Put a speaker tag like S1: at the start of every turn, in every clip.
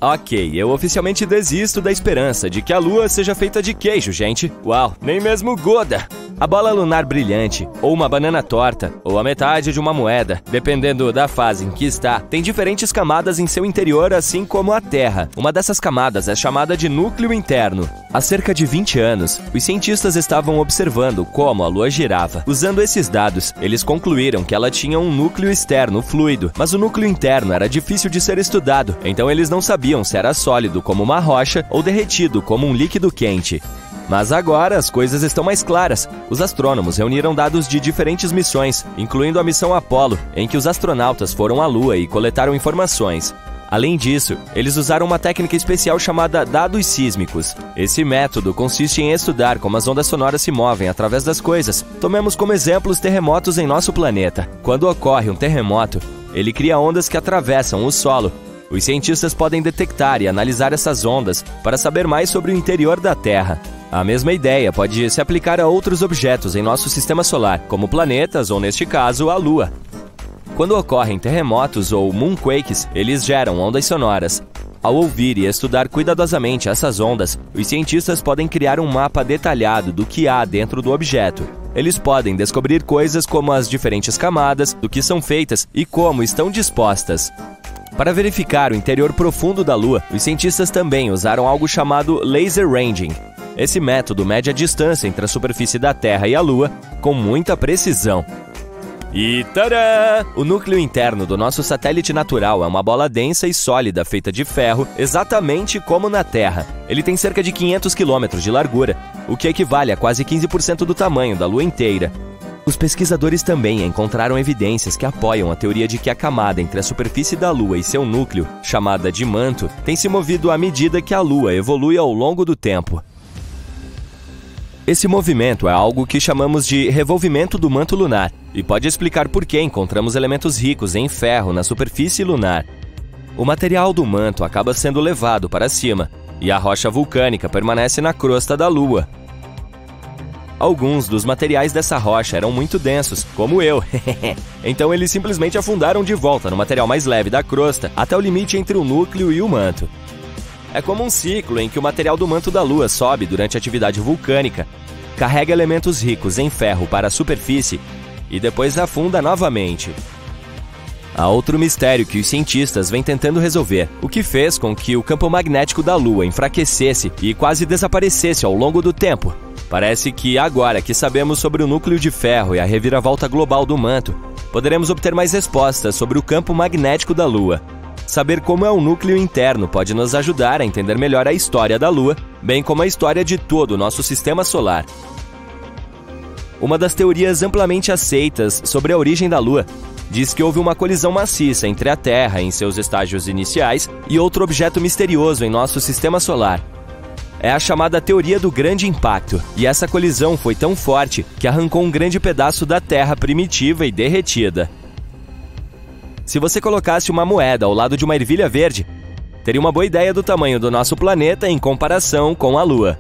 S1: Ok, eu oficialmente desisto da esperança de que a Lua seja feita de queijo, gente. Uau, nem mesmo Goda! A bola lunar brilhante, ou uma banana torta, ou a metade de uma moeda, dependendo da fase em que está, tem diferentes camadas em seu interior, assim como a Terra. Uma dessas camadas é chamada de núcleo interno. Há cerca de 20 anos, os cientistas estavam observando como a Lua girava. Usando esses dados, eles concluíram que ela tinha um núcleo externo fluido, mas o núcleo interno era difícil de ser estudado, então eles não sabiam se era sólido como uma rocha ou derretido como um líquido quente. Mas agora as coisas estão mais claras. Os astrônomos reuniram dados de diferentes missões, incluindo a missão Apollo, em que os astronautas foram à Lua e coletaram informações. Além disso, eles usaram uma técnica especial chamada dados sísmicos. Esse método consiste em estudar como as ondas sonoras se movem através das coisas. Tomemos como exemplo os terremotos em nosso planeta. Quando ocorre um terremoto, ele cria ondas que atravessam o solo. Os cientistas podem detectar e analisar essas ondas para saber mais sobre o interior da Terra. A mesma ideia pode se aplicar a outros objetos em nosso sistema solar, como planetas ou, neste caso, a Lua. Quando ocorrem terremotos ou moonquakes, eles geram ondas sonoras. Ao ouvir e estudar cuidadosamente essas ondas, os cientistas podem criar um mapa detalhado do que há dentro do objeto. Eles podem descobrir coisas como as diferentes camadas, do que são feitas e como estão dispostas. Para verificar o interior profundo da Lua, os cientistas também usaram algo chamado laser ranging. Esse método mede a distância entre a superfície da Terra e a Lua com muita precisão. E tadã! O núcleo interno do nosso satélite natural é uma bola densa e sólida feita de ferro, exatamente como na Terra. Ele tem cerca de 500 km de largura, o que equivale a quase 15% do tamanho da Lua inteira. Os pesquisadores também encontraram evidências que apoiam a teoria de que a camada entre a superfície da Lua e seu núcleo, chamada de manto, tem se movido à medida que a Lua evolui ao longo do tempo. Esse movimento é algo que chamamos de revolvimento do manto lunar e pode explicar por que encontramos elementos ricos em ferro na superfície lunar. O material do manto acaba sendo levado para cima e a rocha vulcânica permanece na crosta da Lua. Alguns dos materiais dessa rocha eram muito densos, como eu. Então eles simplesmente afundaram de volta no material mais leve da crosta até o limite entre o núcleo e o manto. É como um ciclo em que o material do manto da Lua sobe durante a atividade vulcânica, carrega elementos ricos em ferro para a superfície e depois afunda novamente. Há outro mistério que os cientistas vêm tentando resolver, o que fez com que o campo magnético da Lua enfraquecesse e quase desaparecesse ao longo do tempo. Parece que agora que sabemos sobre o núcleo de ferro e a reviravolta global do manto, poderemos obter mais respostas sobre o campo magnético da Lua. Saber como é o núcleo interno pode nos ajudar a entender melhor a história da Lua, bem como a história de todo o nosso sistema solar. Uma das teorias amplamente aceitas sobre a origem da Lua diz que houve uma colisão maciça entre a Terra em seus estágios iniciais e outro objeto misterioso em nosso sistema solar. É a chamada teoria do grande impacto, e essa colisão foi tão forte que arrancou um grande pedaço da Terra primitiva e derretida. Se você colocasse uma moeda ao lado de uma ervilha verde, teria uma boa ideia do tamanho do nosso planeta em comparação com a Lua.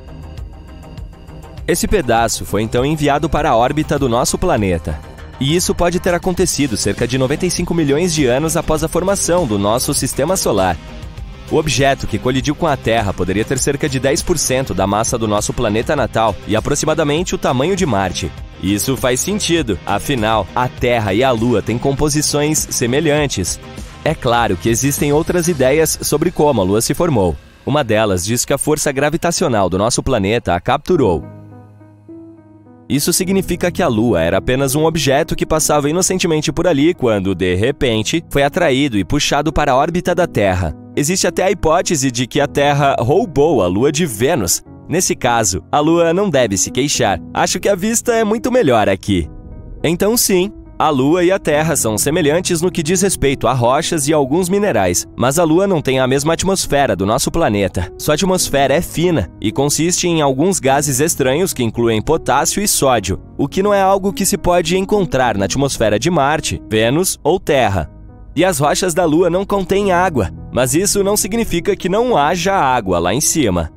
S1: Esse pedaço foi então enviado para a órbita do nosso planeta. E isso pode ter acontecido cerca de 95 milhões de anos após a formação do nosso sistema solar. O objeto que colidiu com a Terra poderia ter cerca de 10% da massa do nosso planeta natal e aproximadamente o tamanho de Marte. Isso faz sentido, afinal, a Terra e a Lua têm composições semelhantes. É claro que existem outras ideias sobre como a Lua se formou. Uma delas diz que a força gravitacional do nosso planeta a capturou. Isso significa que a Lua era apenas um objeto que passava inocentemente por ali quando, de repente, foi atraído e puxado para a órbita da Terra. Existe até a hipótese de que a Terra roubou a Lua de Vênus. Nesse caso, a Lua não deve se queixar. Acho que a vista é muito melhor aqui. Então sim, a Lua e a Terra são semelhantes no que diz respeito a rochas e alguns minerais, mas a Lua não tem a mesma atmosfera do nosso planeta. Sua atmosfera é fina e consiste em alguns gases estranhos que incluem potássio e sódio, o que não é algo que se pode encontrar na atmosfera de Marte, Vênus ou Terra. E as rochas da Lua não contêm água, mas isso não significa que não haja água lá em cima.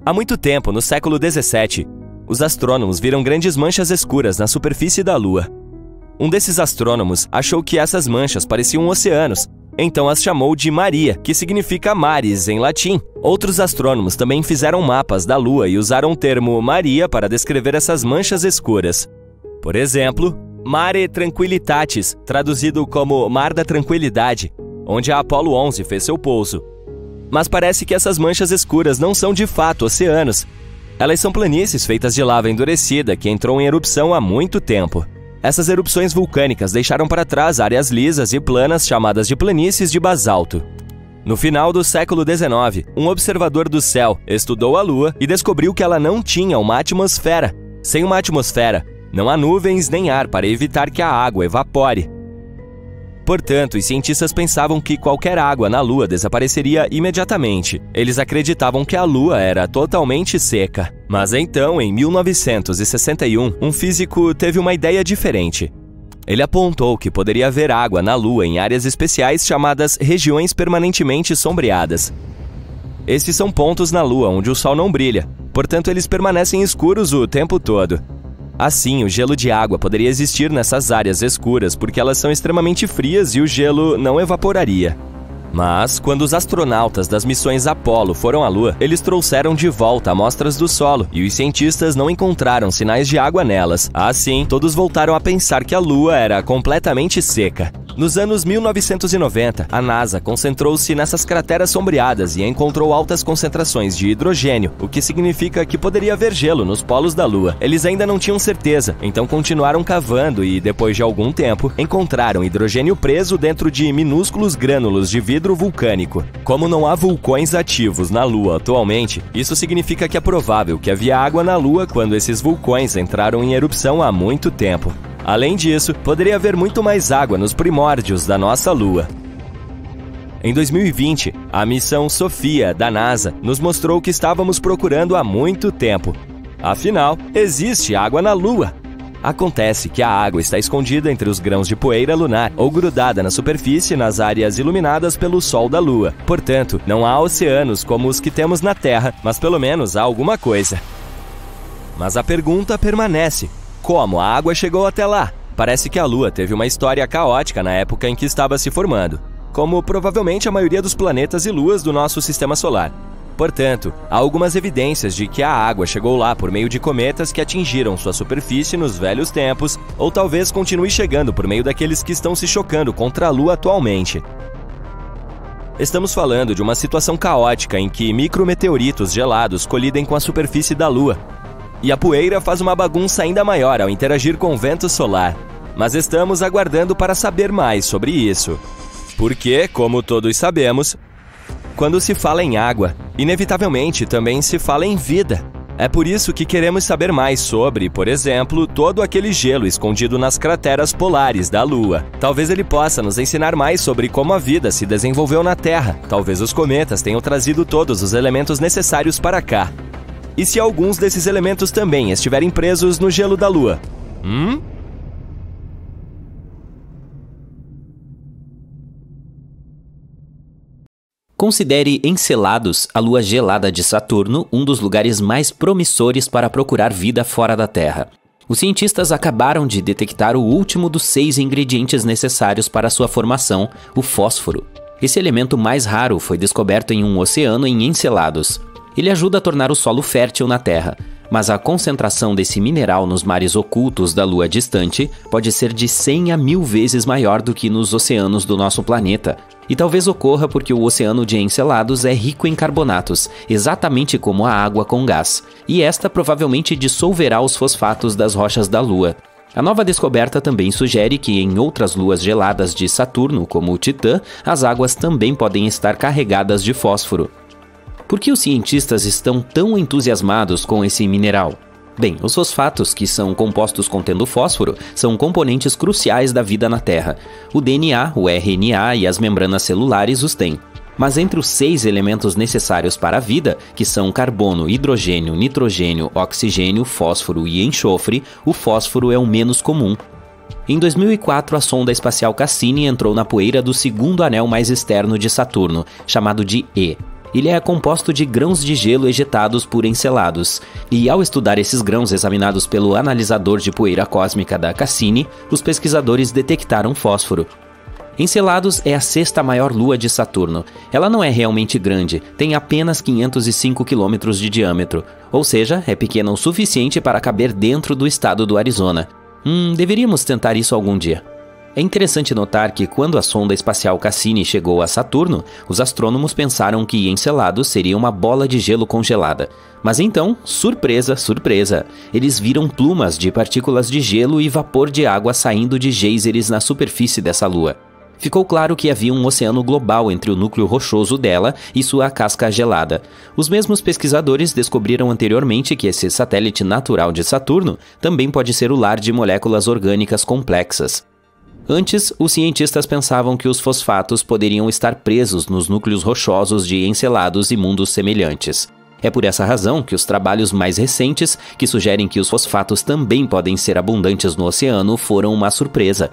S1: Há muito tempo, no século 17, os astrônomos viram grandes manchas escuras na superfície da Lua. Um desses astrônomos achou que essas manchas pareciam oceanos, então as chamou de Maria, que significa mares em latim. Outros astrônomos também fizeram mapas da Lua e usaram o termo Maria para descrever essas manchas escuras. Por exemplo, Mare Tranquillitatis, traduzido como Mar da Tranquilidade, onde a Apollo 11 fez seu pouso. Mas parece que essas manchas escuras não são de fato oceanos. Elas são planícies feitas de lava endurecida que entrou em erupção há muito tempo. Essas erupções vulcânicas deixaram para trás áreas lisas e planas chamadas de planícies de basalto. No final do século XIX, um observador do céu estudou a Lua e descobriu que ela não tinha uma atmosfera. Sem uma atmosfera, não há nuvens nem ar para evitar que a água evapore. Portanto, os cientistas pensavam que qualquer água na Lua desapareceria imediatamente. Eles acreditavam que a Lua era totalmente seca. Mas então, em 1961, um físico teve uma ideia diferente. Ele apontou que poderia haver água na Lua em áreas especiais chamadas regiões permanentemente sombreadas. Esses são pontos na Lua onde o Sol não brilha, portanto eles permanecem escuros o tempo todo. Assim, o gelo de água poderia existir nessas áreas escuras porque elas são extremamente frias e o gelo não evaporaria. Mas, quando os astronautas das missões Apollo foram à Lua, eles trouxeram de volta amostras do solo e os cientistas não encontraram sinais de água nelas. Assim, todos voltaram a pensar que a Lua era completamente seca. Nos anos 1990, a NASA concentrou-se nessas crateras sombreadas e encontrou altas concentrações de hidrogênio, o que significa que poderia haver gelo nos polos da Lua. Eles ainda não tinham certeza, então continuaram cavando e, depois de algum tempo, encontraram hidrogênio preso dentro de minúsculos grânulos de vidro vulcânico. Como não há vulcões ativos na Lua atualmente, isso significa que é provável que havia água na Lua quando esses vulcões entraram em erupção há muito tempo. Além disso, poderia haver muito mais água nos primórdios da nossa Lua. Em 2020, a missão Sofia, da NASA, nos mostrou o que estávamos procurando há muito tempo. Afinal, existe água na Lua! Acontece que a água está escondida entre os grãos de poeira lunar ou grudada na superfície nas áreas iluminadas pelo Sol da Lua. Portanto, não há oceanos como os que temos na Terra, mas pelo menos há alguma coisa. Mas a pergunta permanece: como a água chegou até lá? Parece que a Lua teve uma história caótica na época em que estava se formando, como provavelmente a maioria dos planetas e luas do nosso sistema solar. Portanto, há algumas evidências de que a água chegou lá por meio de cometas que atingiram sua superfície nos velhos tempos, ou talvez continue chegando por meio daqueles que estão se chocando contra a Lua atualmente. Estamos falando de uma situação caótica em que micrometeoritos gelados colidem com a superfície da Lua, e a poeira faz uma bagunça ainda maior ao interagir com o vento solar. Mas estamos aguardando para saber mais sobre isso. Porque, como todos sabemos, quando se fala em água, inevitavelmente também se fala em vida. É por isso que queremos saber mais sobre, por exemplo, todo aquele gelo escondido nas crateras polares da Lua. Talvez ele possa nos ensinar mais sobre como a vida se desenvolveu na Terra. Talvez os cometas tenham trazido todos os elementos necessários para cá. E se alguns desses elementos também estiverem presos no gelo da Lua?
S2: Considere Encelados, a lua gelada de Saturno, um dos lugares mais promissores para procurar vida fora da Terra. Os cientistas acabaram de detectar o último dos 6 ingredientes necessários para sua formação, o fósforo. Esse elemento mais raro foi descoberto em um oceano em Encelados. Ele ajuda a tornar o solo fértil na Terra, mas a concentração desse mineral nos mares ocultos da Lua distante pode ser de 100 a 1000 vezes maior do que nos oceanos do nosso planeta. E talvez ocorra porque o oceano de Encelados é rico em carbonatos, exatamente como a água com gás, e esta provavelmente dissolverá os fosfatos das rochas da Lua. A nova descoberta também sugere que em outras luas geladas de Saturno, como o Titã, as águas também podem estar carregadas de fósforo. Por que os cientistas estão tão entusiasmados com esse mineral? Bem, os fosfatos, que são compostos contendo fósforo, são componentes cruciais da vida na Terra. O DNA, o RNA e as membranas celulares os têm. Mas entre os 6 elementos necessários para a vida, que são carbono, hidrogênio, nitrogênio, oxigênio, fósforo e enxofre, o fósforo é o menos comum. Em 2004, a sonda espacial Cassini entrou na poeira do segundo anel mais externo de Saturno, chamado de E. Ele é composto de grãos de gelo ejetados por Encelados, e ao estudar esses grãos examinados pelo analisador de poeira cósmica da Cassini, os pesquisadores detectaram fósforo. Enceladus é a sexta maior lua de Saturno. Ela não é realmente grande, tem apenas 505 quilômetros de diâmetro, ou seja, é pequena o suficiente para caber dentro do estado do Arizona. Deveríamos tentar isso algum dia. É interessante notar que quando a sonda espacial Cassini chegou a Saturno, os astrônomos pensaram que Enceladus seria uma bola de gelo congelada. Mas então, surpresa, surpresa, eles viram plumas de partículas de gelo e vapor de água saindo de geysers na superfície dessa lua. Ficou claro que havia um oceano global entre o núcleo rochoso dela e sua casca gelada. Os mesmos pesquisadores descobriram anteriormente que esse satélite natural de Saturno também pode ser o lar de moléculas orgânicas complexas. Antes, os cientistas pensavam que os fosfatos poderiam estar presos nos núcleos rochosos de Enceladus e mundos semelhantes. É por essa razão que os trabalhos mais recentes, que sugerem que os fosfatos também podem ser abundantes no oceano, foram uma surpresa.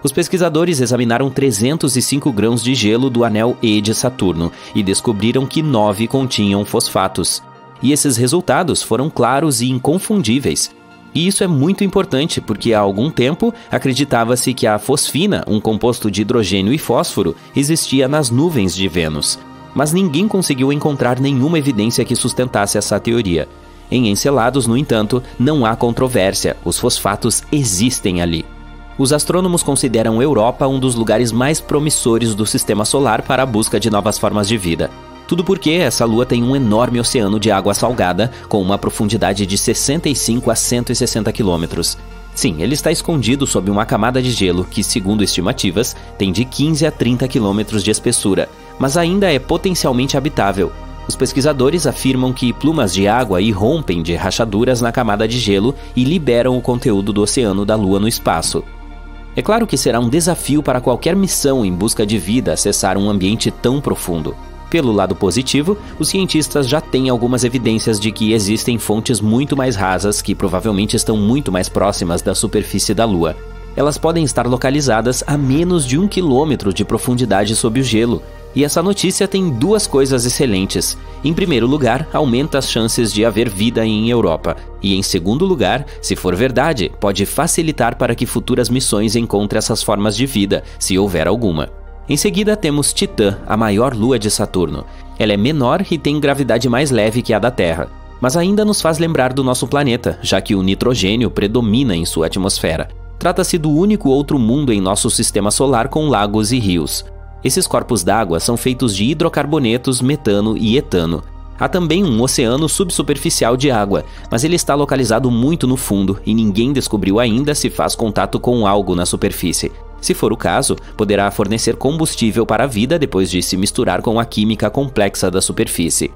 S2: Os pesquisadores examinaram 305 grãos de gelo do anel E de Saturno e descobriram que 9 continham fosfatos. E esses resultados foram claros e inconfundíveis. E isso é muito importante porque há algum tempo acreditava-se que a fosfina, um composto de hidrogênio e fósforo, existia nas nuvens de Vênus. Mas ninguém conseguiu encontrar nenhuma evidência que sustentasse essa teoria. Em Enceladus, no entanto, não há controvérsia, os fosfatos existem ali. Os astrônomos consideram Europa um dos lugares mais promissores do sistema solar para a busca de novas formas de vida. Tudo porque essa lua tem um enorme oceano de água salgada, com uma profundidade de 65 a 160 quilômetros. Sim, ele está escondido sob uma camada de gelo que, segundo estimativas, tem de 15 a 30 quilômetros de espessura, mas ainda é potencialmente habitável. Os pesquisadores afirmam que plumas de água irrompem de rachaduras na camada de gelo e liberam o conteúdo do oceano da Lua no espaço. É claro que será um desafio para qualquer missão em busca de vida acessar um ambiente tão profundo. Pelo lado positivo, os cientistas já têm algumas evidências de que existem fontes muito mais rasas que provavelmente estão muito mais próximas da superfície da Lua. Elas podem estar localizadas a menos de 1 quilômetro de profundidade sob o gelo. E essa notícia tem duas coisas excelentes. Em primeiro lugar, aumenta as chances de haver vida em Europa. E em segundo lugar, se for verdade, pode facilitar para que futuras missões encontrem essas formas de vida, se houver alguma. Em seguida, temos Titã, a maior lua de Saturno. Ela é menor e tem gravidade mais leve que a da Terra, mas ainda nos faz lembrar do nosso planeta, já que o nitrogênio predomina em sua atmosfera. Trata-se do único outro mundo em nosso sistema solar com lagos e rios. Esses corpos d'água são feitos de hidrocarbonetos, metano e etano. Há também um oceano subsuperficial de água, mas ele está localizado muito no fundo e ninguém descobriu ainda se faz contato com algo na superfície. Se for o caso, poderá fornecer combustível para a vida depois de se misturar com a química complexa da superfície.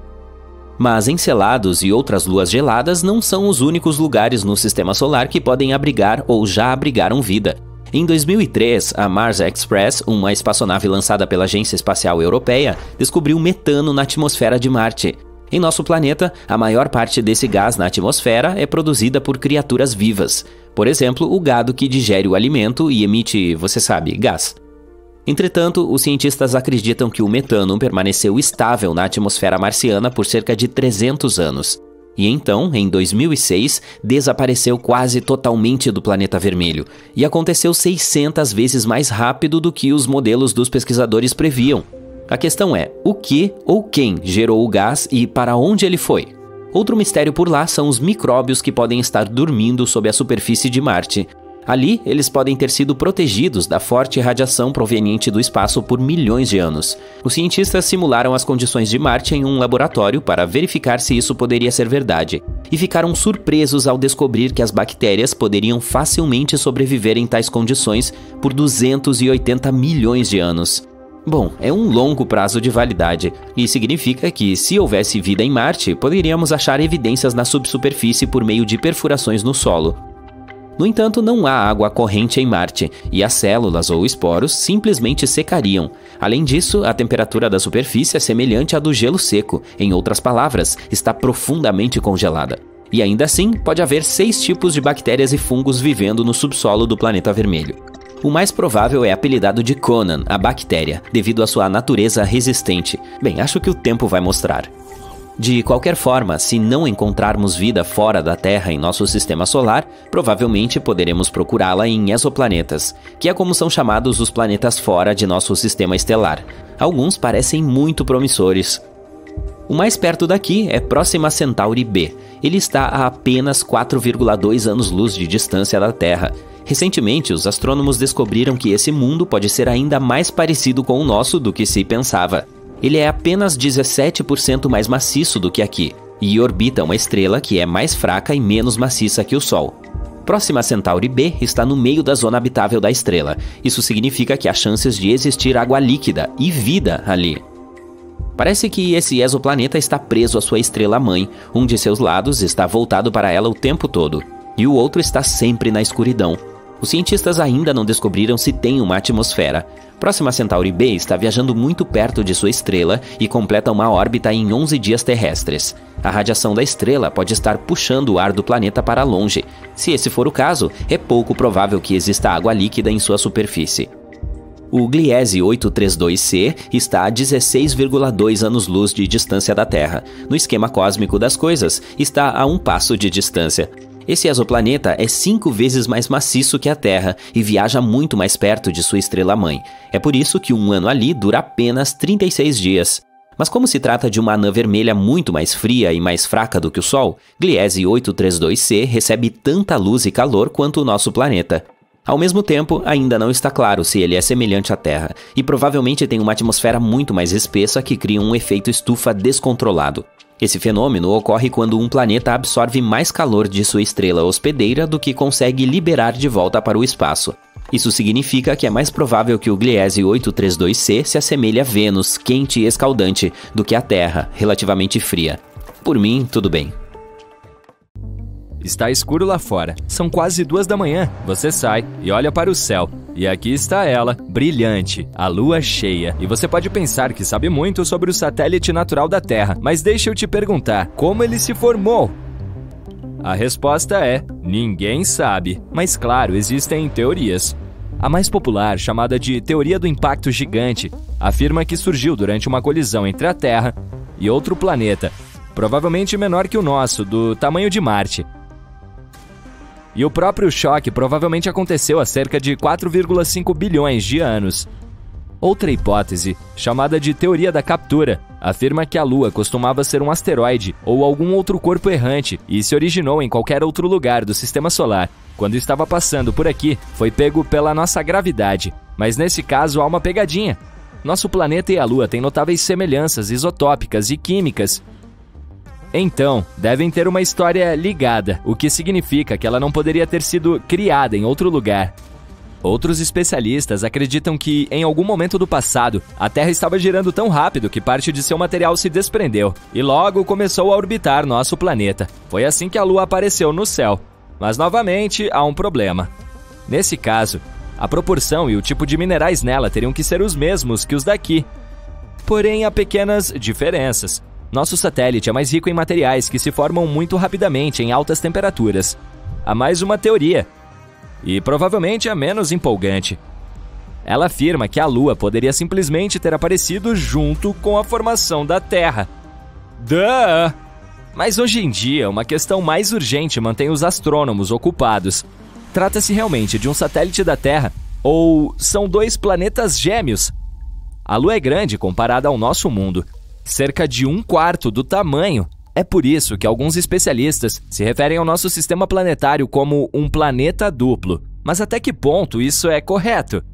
S2: Mas Enceladus e outras luas geladas não são os únicos lugares no sistema solar que podem abrigar ou já abrigaram vida. Em 2003, a Mars Express, uma espaçonave lançada pela Agência Espacial Europeia, descobriu metano na atmosfera de Marte. Em nosso planeta, a maior parte desse gás na atmosfera é produzida por criaturas vivas. Por exemplo, o gado que digere o alimento e emite, você sabe, gás. Entretanto, os cientistas acreditam que o metano permaneceu estável na atmosfera marciana por cerca de 300 anos. E então, em 2006, desapareceu quase totalmente do planeta vermelho. E aconteceu 600 vezes mais rápido do que os modelos dos pesquisadores previam. A questão é, o que ou quem gerou o gás e para onde ele foi? Outro mistério por lá são os micróbios que podem estar dormindo sob a superfície de Marte. Ali, eles podem ter sido protegidos da forte radiação proveniente do espaço por milhões de anos. Os cientistas simularam as condições de Marte em um laboratório para verificar se isso poderia ser verdade, e ficaram surpresos ao descobrir que as bactérias poderiam facilmente sobreviver em tais condições por 280 milhões de anos. Bom, é um longo prazo de validade, e significa que, se houvesse vida em Marte, poderíamos achar evidências na subsuperfície por meio de perfurações no solo. No entanto, não há água corrente em Marte, e as células ou esporos simplesmente secariam. Além disso, a temperatura da superfície é semelhante à do gelo seco, em outras palavras, está profundamente congelada. E ainda assim, pode haver 6 tipos de bactérias e fungos vivendo no subsolo do planeta vermelho. O mais provável é apelidado de Conan, a bactéria, devido à sua natureza resistente. Bem, acho que o tempo vai mostrar. De qualquer forma, se não encontrarmos vida fora da Terra em nosso sistema solar, provavelmente poderemos procurá-la em exoplanetas, que é como são chamados os planetas fora de nosso sistema estelar. Alguns parecem muito promissores. O mais perto daqui é Próxima Centauri b. Ele está a apenas 4,2 anos-luz de distância da Terra. Recentemente, os astrônomos descobriram que esse mundo pode ser ainda mais parecido com o nosso do que se pensava. Ele é apenas 17% mais maciço do que aqui, e orbita uma estrela que é mais fraca e menos maciça que o Sol. Próxima Centauri b está no meio da zona habitável da estrela. Isso significa que há chances de existir água líquida e vida ali. Parece que esse exoplaneta está preso à sua estrela-mãe. Um de seus lados está voltado para ela o tempo todo, e o outro está sempre na escuridão. Os cientistas ainda não descobriram se tem uma atmosfera. Próxima Centauri b está viajando muito perto de sua estrela e completa uma órbita em 11 dias terrestres. A radiação da estrela pode estar puxando o ar do planeta para longe. Se esse for o caso, é pouco provável que exista água líquida em sua superfície. O Gliese 832c está a 16,2 anos-luz de distância da Terra. No esquema cósmico das coisas, está a um passo de distância. Esse exoplaneta é 5 vezes mais maciço que a Terra e viaja muito mais perto de sua estrela-mãe. É por isso que um ano ali dura apenas 36 dias. Mas como se trata de uma anã vermelha muito mais fria e mais fraca do que o Sol, Gliese 832c recebe tanta luz e calor quanto o nosso planeta. Ao mesmo tempo, ainda não está claro se ele é semelhante à Terra, e provavelmente tem uma atmosfera muito mais espessa que cria um efeito estufa descontrolado. Esse fenômeno ocorre quando um planeta absorve mais calor de sua estrela hospedeira do que consegue liberar de volta para o espaço. Isso significa que é mais provável que o Gliese 832c se assemelhe a Vênus, quente e escaldante, do que a Terra, relativamente fria. Por mim, tudo bem.
S1: Está escuro lá fora. São quase 2 da manhã. Você sai e olha para o céu. E aqui está ela, brilhante, a lua cheia. E você pode pensar que sabe muito sobre o satélite natural da Terra, mas deixa eu te perguntar, como ele se formou? A resposta é: ninguém sabe. Mas claro, existem teorias. A mais popular, chamada de Teoria do Impacto Gigante, afirma que surgiu durante uma colisão entre a Terra e outro planeta, provavelmente menor que o nosso, do tamanho de Marte. E o próprio choque provavelmente aconteceu há cerca de 4,5 bilhões de anos. Outra hipótese, chamada de Teoria da Captura, afirma que a Lua costumava ser um asteroide ou algum outro corpo errante e se originou em qualquer outro lugar do Sistema Solar. Quando estava passando por aqui, foi pego pela nossa gravidade. Mas nesse caso há uma pegadinha. Nosso planeta e a Lua têm notáveis semelhanças isotópicas e químicas. Então, devem ter uma história ligada, o que significa que ela não poderia ter sido criada em outro lugar. Outros especialistas acreditam que, em algum momento do passado, a Terra estava girando tão rápido que parte de seu material se desprendeu, e logo começou a orbitar nosso planeta. Foi assim que a Lua apareceu no céu. Mas, novamente, há um problema. Nesse caso, a proporção e o tipo de minerais nela teriam que ser os mesmos que os daqui. Porém, há pequenas diferenças. Nosso satélite é mais rico em materiais que se formam muito rapidamente em altas temperaturas. Há mais uma teoria, e provavelmente a menos empolgante. Ela afirma que a Lua poderia simplesmente ter aparecido junto com a formação da Terra. Duh! Mas hoje em dia, uma questão mais urgente mantém os astrônomos ocupados. Trata-se realmente de um satélite da Terra, ou são 2 planetas gêmeos? A Lua é grande comparada ao nosso mundo. Cerca de 1/4 do tamanho. É por isso que alguns especialistas se referem ao nosso sistema planetário como um planeta duplo. Mas até que ponto isso é correto?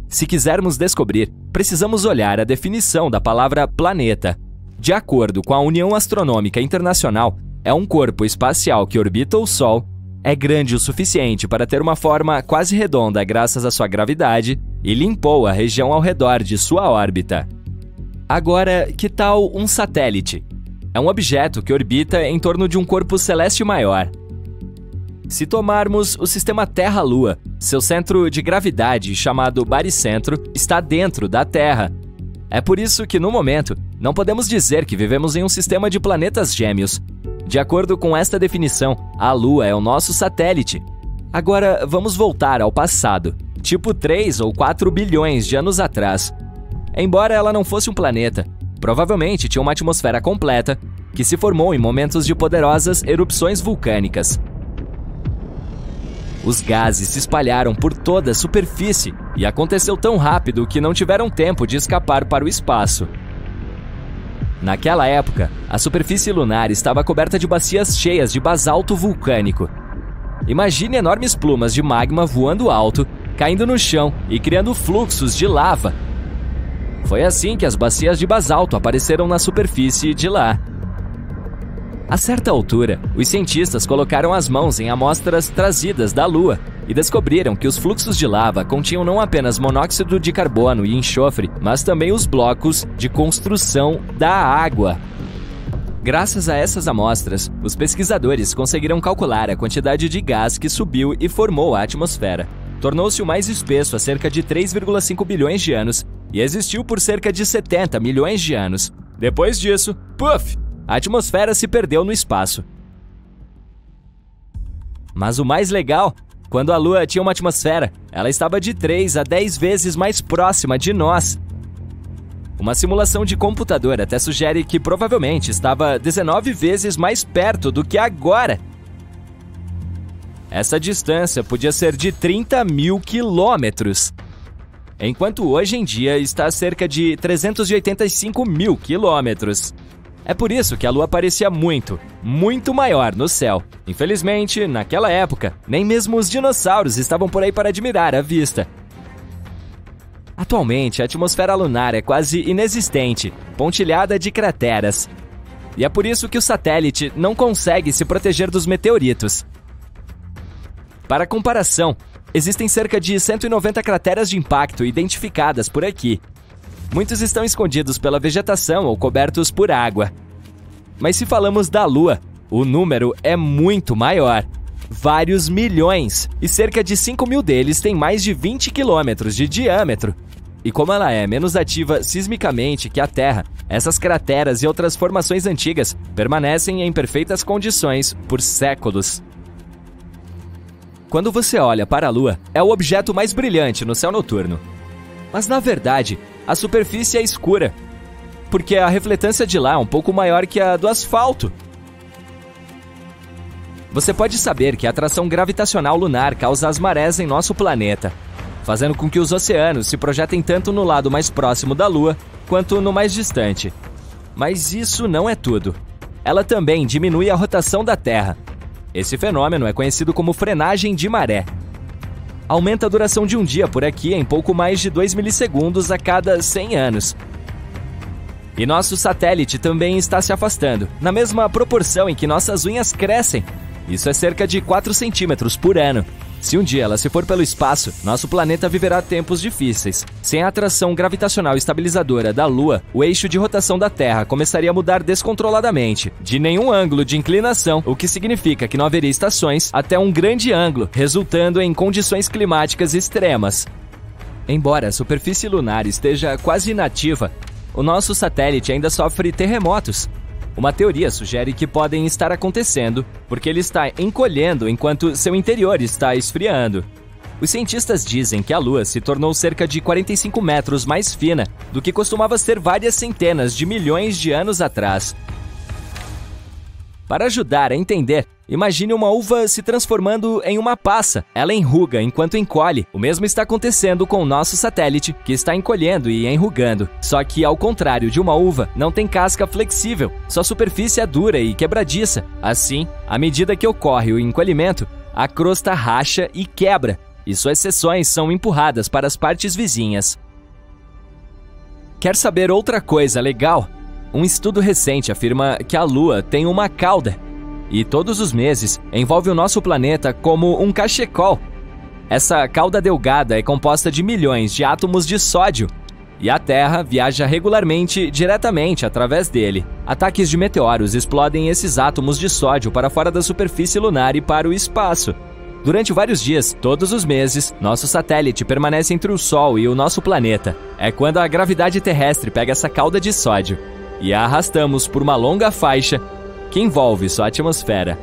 S1: Se quisermos descobrir, precisamos olhar a definição da palavra planeta. De acordo com a União Astronômica Internacional, é um corpo espacial que orbita o Sol, é grande o suficiente para ter uma forma quase redonda graças à sua gravidade e limpou a região ao redor de sua órbita. Agora, que tal um satélite? É um objeto que orbita em torno de um corpo celeste maior. Se tomarmos o sistema Terra-Lua, seu centro de gravidade, chamado baricentro, está dentro da Terra. É por isso que, no momento, não podemos dizer que vivemos em um sistema de planetas gêmeos. De acordo com esta definição, a Lua é o nosso satélite. Agora, vamos voltar ao passado, tipo 3 ou 4 bilhões de anos atrás. Embora ela não fosse um planeta, provavelmente tinha uma atmosfera completa que se formou em momentos de poderosas erupções vulcânicas. Os gases se espalharam por toda a superfície e aconteceu tão rápido que não tiveram tempo de escapar para o espaço. Naquela época, a superfície lunar estava coberta de bacias cheias de basalto vulcânico. Imagine enormes plumas de magma voando alto, caindo no chão e criando fluxos de lava. Foi assim que as bacias de basalto apareceram na superfície de lá. A certa altura, os cientistas colocaram as mãos em amostras trazidas da Lua e descobriram que os fluxos de lava continham não apenas monóxido de carbono e enxofre, mas também os blocos de construção da água. Graças a essas amostras, os pesquisadores conseguiram calcular a quantidade de gás que subiu e formou a atmosfera. Tornou-se o mais espesso há cerca de 3,5 bilhões de anos e existiu por cerca de 70 milhões de anos. Depois disso, puff! A atmosfera se perdeu no espaço. Mas o mais legal, quando a Lua tinha uma atmosfera, ela estava de 3 a 10 vezes mais próxima de nós. Uma simulação de computador até sugere que provavelmente estava 19 vezes mais perto do que agora. Essa distância podia ser de 30 mil quilômetros, enquanto hoje em dia está a cerca de 385 mil quilômetros. É por isso que a Lua parecia muito, muito maior no céu. Infelizmente, naquela época, nem mesmo os dinossauros estavam por aí para admirar a vista. Atualmente, a atmosfera lunar é quase inexistente, pontilhada de crateras. E é por isso que o satélite não consegue se proteger dos meteoritos. Para comparação, existem cerca de 190 crateras de impacto identificadas por aqui. Muitos estão escondidos pela vegetação ou cobertos por água. Mas se falamos da Lua, o número é muito maior. Vários milhões, e cerca de 5 mil deles têm mais de 20 quilômetros de diâmetro. E como ela é menos ativa sismicamente que a Terra, essas crateras e outras formações antigas permanecem em perfeitas condições por séculos. Quando você olha para a Lua, é o objeto mais brilhante no céu noturno. Mas na verdade, a superfície é escura, porque a refletância de lá é um pouco maior que a do asfalto. Você pode saber que a atração gravitacional lunar causa as marés em nosso planeta, fazendo com que os oceanos se projetem tanto no lado mais próximo da Lua, quanto no mais distante. Mas isso não é tudo. Ela também diminui a rotação da Terra. Esse fenômeno é conhecido como frenagem de maré. Aumenta a duração de um dia por aqui em pouco mais de 2 milissegundos a cada 100 anos. E nosso satélite também está se afastando, na mesma proporção em que nossas unhas crescem. Isso é cerca de 4 centímetros por ano. Se um dia ela se for pelo espaço, nosso planeta viverá tempos difíceis. Sem a atração gravitacional estabilizadora da Lua, o eixo de rotação da Terra começaria a mudar descontroladamente, de nenhum ângulo de inclinação, o que significa que não haveria estações, até um grande ângulo, resultando em condições climáticas extremas. Embora a superfície lunar esteja quase inativa, o nosso satélite ainda sofre terremotos. Uma teoria sugere que podem estar acontecendo porque ele está encolhendo enquanto seu interior está esfriando. Os cientistas dizem que a Lua se tornou cerca de 45 metros mais fina do que costumava ser várias centenas de milhões de anos atrás. Para ajudar a entender, imagine uma uva se transformando em uma passa. Ela enruga enquanto encolhe. O mesmo está acontecendo com o nosso satélite, que está encolhendo e enrugando. Só que, ao contrário de uma uva, não tem casca flexível. Sua superfície é dura e quebradiça. Assim, à medida que ocorre o encolhimento, a crosta racha e quebra, e suas seções são empurradas para as partes vizinhas. Quer saber outra coisa legal? Um estudo recente afirma que a Lua tem uma cauda, e todos os meses envolve o nosso planeta como um cachecol. Essa cauda delgada é composta de milhões de átomos de sódio, e a Terra viaja regularmente diretamente através dele. Ataques de meteoros explodem esses átomos de sódio para fora da superfície lunar e para o espaço. Durante vários dias, todos os meses, nosso satélite permanece entre o Sol e o nosso planeta. É quando a gravidade terrestre pega essa cauda de sódio e a arrastamos por uma longa faixa que envolve sua atmosfera.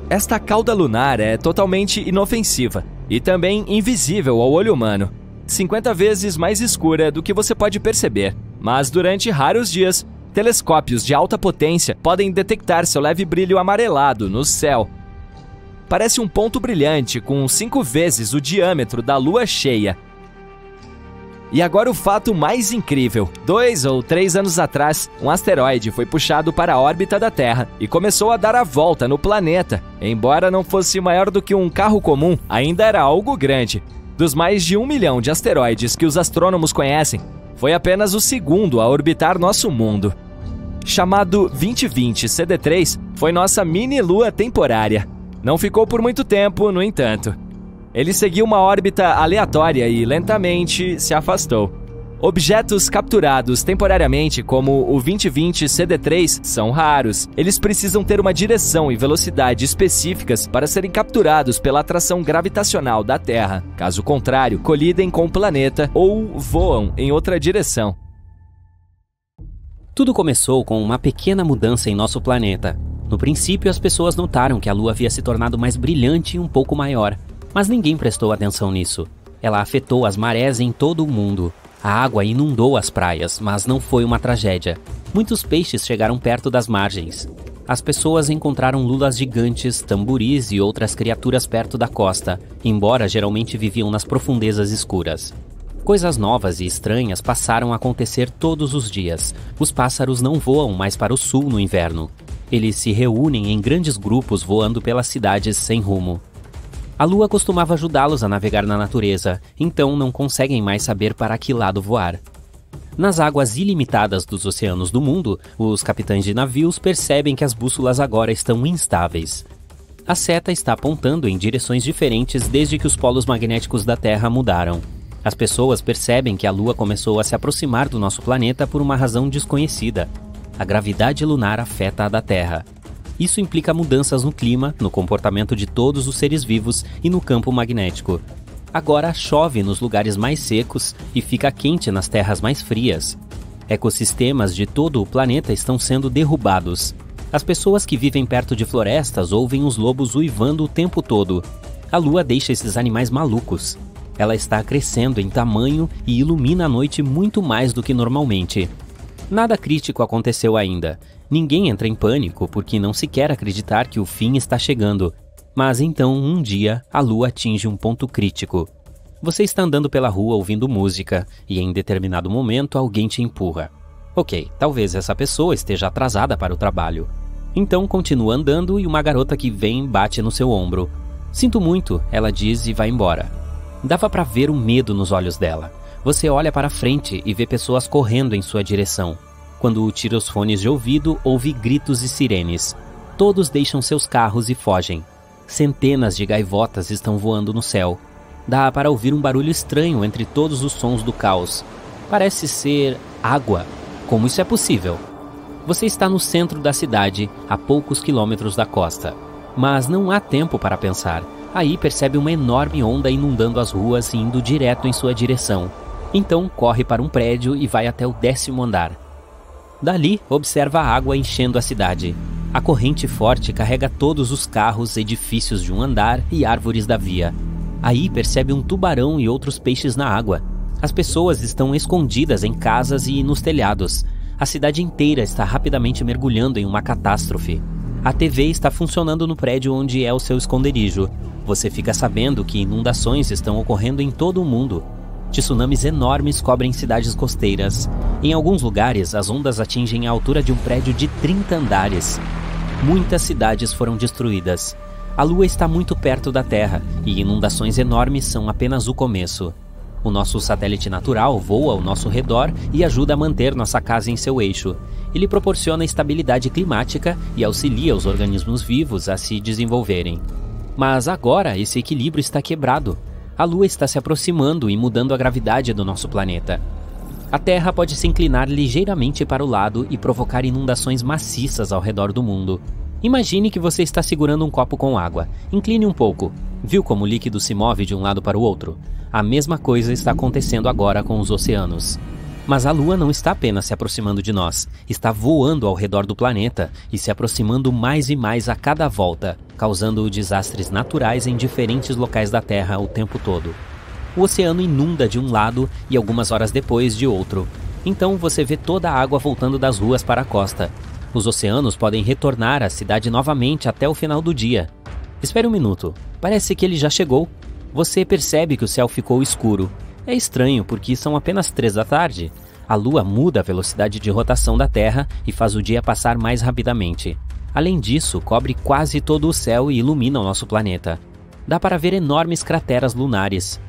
S1: Esta cauda lunar é totalmente inofensiva e também invisível ao olho humano, 50 vezes mais escura do que você pode perceber. mas durante raros dias, telescópios de alta potência podem detectar seu leve brilho amarelado no céu. Parece um ponto brilhante com 5 vezes o diâmetro da lua cheia. E agora o fato mais incrível. 2 ou 3 anos atrás, um asteroide foi puxado para a órbita da Terra e começou a dar a volta no planeta. Embora não fosse maior do que um carro comum, ainda era algo grande. Dos mais de 1 milhão de asteroides que os astrônomos conhecem, foi apenas o segundo a orbitar nosso mundo. Chamado 2020 CD3, foi nossa mini-lua temporária. Não ficou por muito tempo, no entanto. Ele seguiu uma órbita aleatória e lentamente se afastou. Objetos capturados temporariamente, como o 2020 CD3, são raros. Eles precisam ter uma direção e velocidade específicas para serem capturados pela atração gravitacional da Terra. Caso contrário, colidem com o planeta ou voam em outra direção.
S2: Tudo começou com uma pequena mudança em nosso planeta. No princípio, as pessoas notaram que a Lua havia se tornado mais brilhante e um pouco maior. Mas ninguém prestou atenção nisso. Ela afetou as marés em todo o mundo. A água inundou as praias, mas não foi uma tragédia. Muitos peixes chegaram perto das margens. As pessoas encontraram lulas gigantes, tamboris e outras criaturas perto da costa, embora geralmente viviam nas profundezas escuras. Coisas novas e estranhas passaram a acontecer todos os dias. Os pássaros não voam mais para o sul no inverno. Eles se reúnem em grandes grupos voando pelas cidades sem rumo. A Lua costumava ajudá-los a navegar na natureza, então não conseguem mais saber para que lado voar. Nas águas ilimitadas dos oceanos do mundo, os capitães de navios percebem que as bússolas agora estão instáveis. A seta está apontando em direções diferentes desde que os polos magnéticos da Terra mudaram. As pessoas percebem que a Lua começou a se aproximar do nosso planeta por uma razão desconhecida. A gravidade lunar afeta a da Terra. Isso implica mudanças no clima, no comportamento de todos os seres vivos e no campo magnético. Agora chove nos lugares mais secos e fica quente nas terras mais frias. Ecossistemas de todo o planeta estão sendo derrubados. As pessoas que vivem perto de florestas ouvem os lobos uivando o tempo todo. A Lua deixa esses animais malucos. Ela está crescendo em tamanho e ilumina a noite muito mais do que normalmente. Nada crítico aconteceu ainda. Ninguém entra em pânico porque não se quer acreditar que o fim está chegando. Mas então, um dia, a Lua atinge um ponto crítico. Você está andando pela rua ouvindo música e em determinado momento alguém te empurra. Ok, talvez essa pessoa esteja atrasada para o trabalho. Então continua andando e uma garota que vem bate no seu ombro. Sinto muito, ela diz e vai embora. Dava para ver o medo nos olhos dela. Você olha para frente e vê pessoas correndo em sua direção. Quando tira os fones de ouvido, ouve gritos e sirenes. Todos deixam seus carros e fogem. Centenas de gaivotas estão voando no céu. Dá para ouvir um barulho estranho entre todos os sons do caos. Parece ser água. Como isso é possível? Você está no centro da cidade, a poucos quilômetros da costa. Mas não há tempo para pensar. Aí percebe uma enorme onda inundando as ruas e indo direto em sua direção. Então corre para um prédio e vai até o 10º andar. Dali, observa a água enchendo a cidade. A corrente forte carrega todos os carros, edifícios de um andar e árvores da via. Aí percebe um tubarão e outros peixes na água. As pessoas estão escondidas em casas e nos telhados. A cidade inteira está rapidamente mergulhando em uma catástrofe. A TV está funcionando no prédio onde é o seu esconderijo. Você fica sabendo que inundações estão ocorrendo em todo o mundo. Tsunamis enormes cobrem cidades costeiras. Em alguns lugares, as ondas atingem a altura de um prédio de 30 andares. Muitas cidades foram destruídas. A Lua está muito perto da Terra e inundações enormes são apenas o começo. O nosso satélite natural voa ao nosso redor e ajuda a manter nossa casa em seu eixo. Ele proporciona estabilidade climática e auxilia os organismos vivos a se desenvolverem. Mas agora esse equilíbrio está quebrado. A Lua está se aproximando e mudando a gravidade do nosso planeta. A Terra pode se inclinar ligeiramente para o lado e provocar inundações maciças ao redor do mundo. Imagine que você está segurando um copo com água. Incline um pouco. Viu como o líquido se move de um lado para o outro? A mesma coisa está acontecendo agora com os oceanos. Mas a Lua não está apenas se aproximando de nós, está voando ao redor do planeta e se aproximando mais e mais a cada volta, causando desastres naturais em diferentes locais da Terra o tempo todo. O oceano inunda de um lado e algumas horas depois de outro. Então você vê toda a água voltando das ruas para a costa. Os oceanos podem retornar à cidade novamente até o final do dia. Espere um minuto, parece que ele já chegou. Você percebe que o céu ficou escuro. É estranho porque são apenas 3 da tarde. A Lua muda a velocidade de rotação da Terra e faz o dia passar mais rapidamente. Além disso, cobre quase todo o céu e ilumina o nosso planeta. Dá para ver enormes crateras lunares.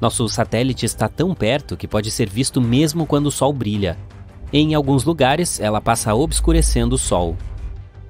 S2: Nosso satélite está tão perto que pode ser visto mesmo quando o Sol brilha. Em alguns lugares, ela passa obscurecendo o Sol.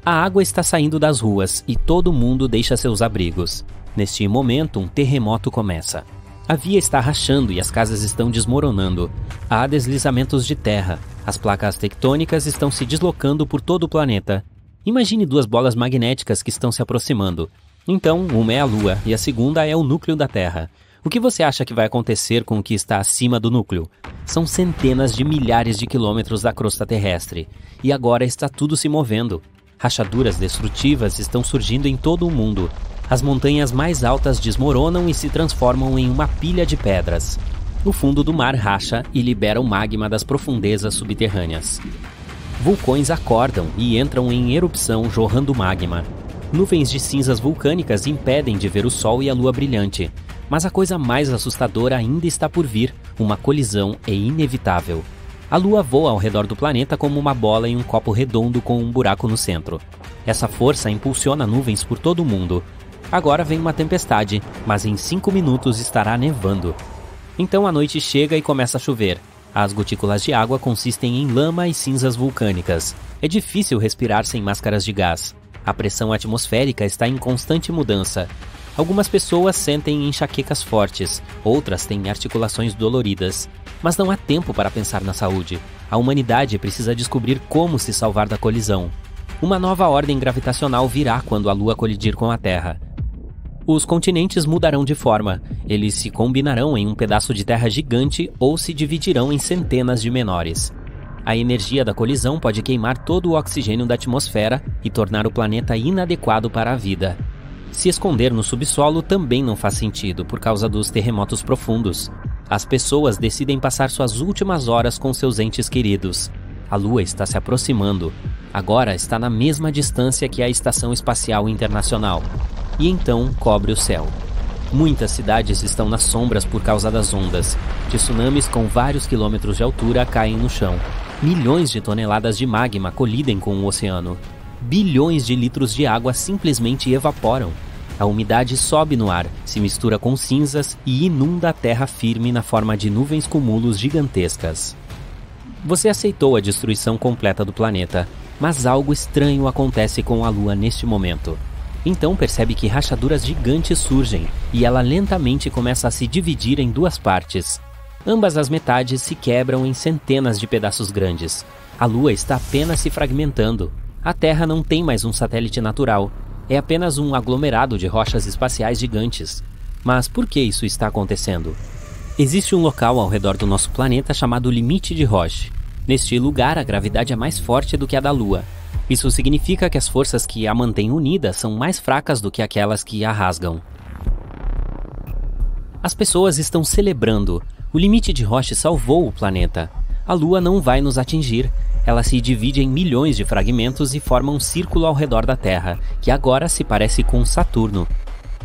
S2: A água está saindo das ruas e todo mundo deixa seus abrigos. Neste momento, um terremoto começa. A via está rachando e as casas estão desmoronando. Há deslizamentos de terra. As placas tectônicas estão se deslocando por todo o planeta. Imagine 2 bolas magnéticas que estão se aproximando. Então, uma é a Lua e a segunda é o núcleo da Terra. O que você acha que vai acontecer com o que está acima do núcleo? São centenas de milhares de quilômetros da crosta terrestre. E agora está tudo se movendo. Rachaduras destrutivas estão surgindo em todo o mundo. As montanhas mais altas desmoronam e se transformam em uma pilha de pedras. O fundo do mar racha e libera o magma das profundezas subterrâneas. Vulcões acordam e entram em erupção jorrando magma. Nuvens de cinzas vulcânicas impedem de ver o Sol e a Lua brilhante. Mas a coisa mais assustadora ainda está por vir. Uma colisão é inevitável. A Lua voa ao redor do planeta como uma bola em um copo redondo com um buraco no centro. Essa força impulsiona nuvens por todo o mundo. Agora vem uma tempestade, mas em 5 minutos estará nevando. Então a noite chega e começa a chover. As gotículas de água consistem em lama e cinzas vulcânicas. É difícil respirar sem máscaras de gás. A pressão atmosférica está em constante mudança. Algumas pessoas sentem enxaquecas fortes, outras têm articulações doloridas. Mas não há tempo para pensar na saúde. A humanidade precisa descobrir como se salvar da colisão. Uma nova ordem gravitacional virá quando a Lua colidir com a Terra. Os continentes mudarão de forma. Eles se combinarão em um pedaço de terra gigante ou se dividirão em centenas de menores. A energia da colisão pode queimar todo o oxigênio da atmosfera e tornar o planeta inadequado para a vida. Se esconder no subsolo também não faz sentido por causa dos terremotos profundos. As pessoas decidem passar suas últimas horas com seus entes queridos. A Lua está se aproximando. Agora está na mesma distância que a Estação Espacial Internacional. E então cobre o céu. Muitas cidades estão nas sombras por causa das ondas. Tsunamis com vários quilômetros de altura caem no chão. Milhões de toneladas de magma colidem com o oceano. Bilhões de litros de água simplesmente evaporam. A umidade sobe no ar, se mistura com cinzas e inunda a terra firme na forma de nuvens cumulos gigantescas. Você aceitou a destruição completa do planeta, mas algo estranho acontece com a Lua neste momento. Então percebe que rachaduras gigantes surgem e ela lentamente começa a se dividir em 2 partes. Ambas as metades se quebram em centenas de pedaços grandes. A Lua está apenas se fragmentando. A Terra não tem mais um satélite natural. É apenas um aglomerado de rochas espaciais gigantes. Mas por que isso está acontecendo? Existe um local ao redor do nosso planeta chamado limite de Roche. Neste lugar, a gravidade é mais forte do que a da Lua. Isso significa que as forças que a mantêm unida são mais fracas do que aquelas que a rasgam. As pessoas estão celebrando. O limite de Roche salvou o planeta. A Lua não vai nos atingir. Ela se divide em milhões de fragmentos e forma um círculo ao redor da Terra, que agora se parece com Saturno.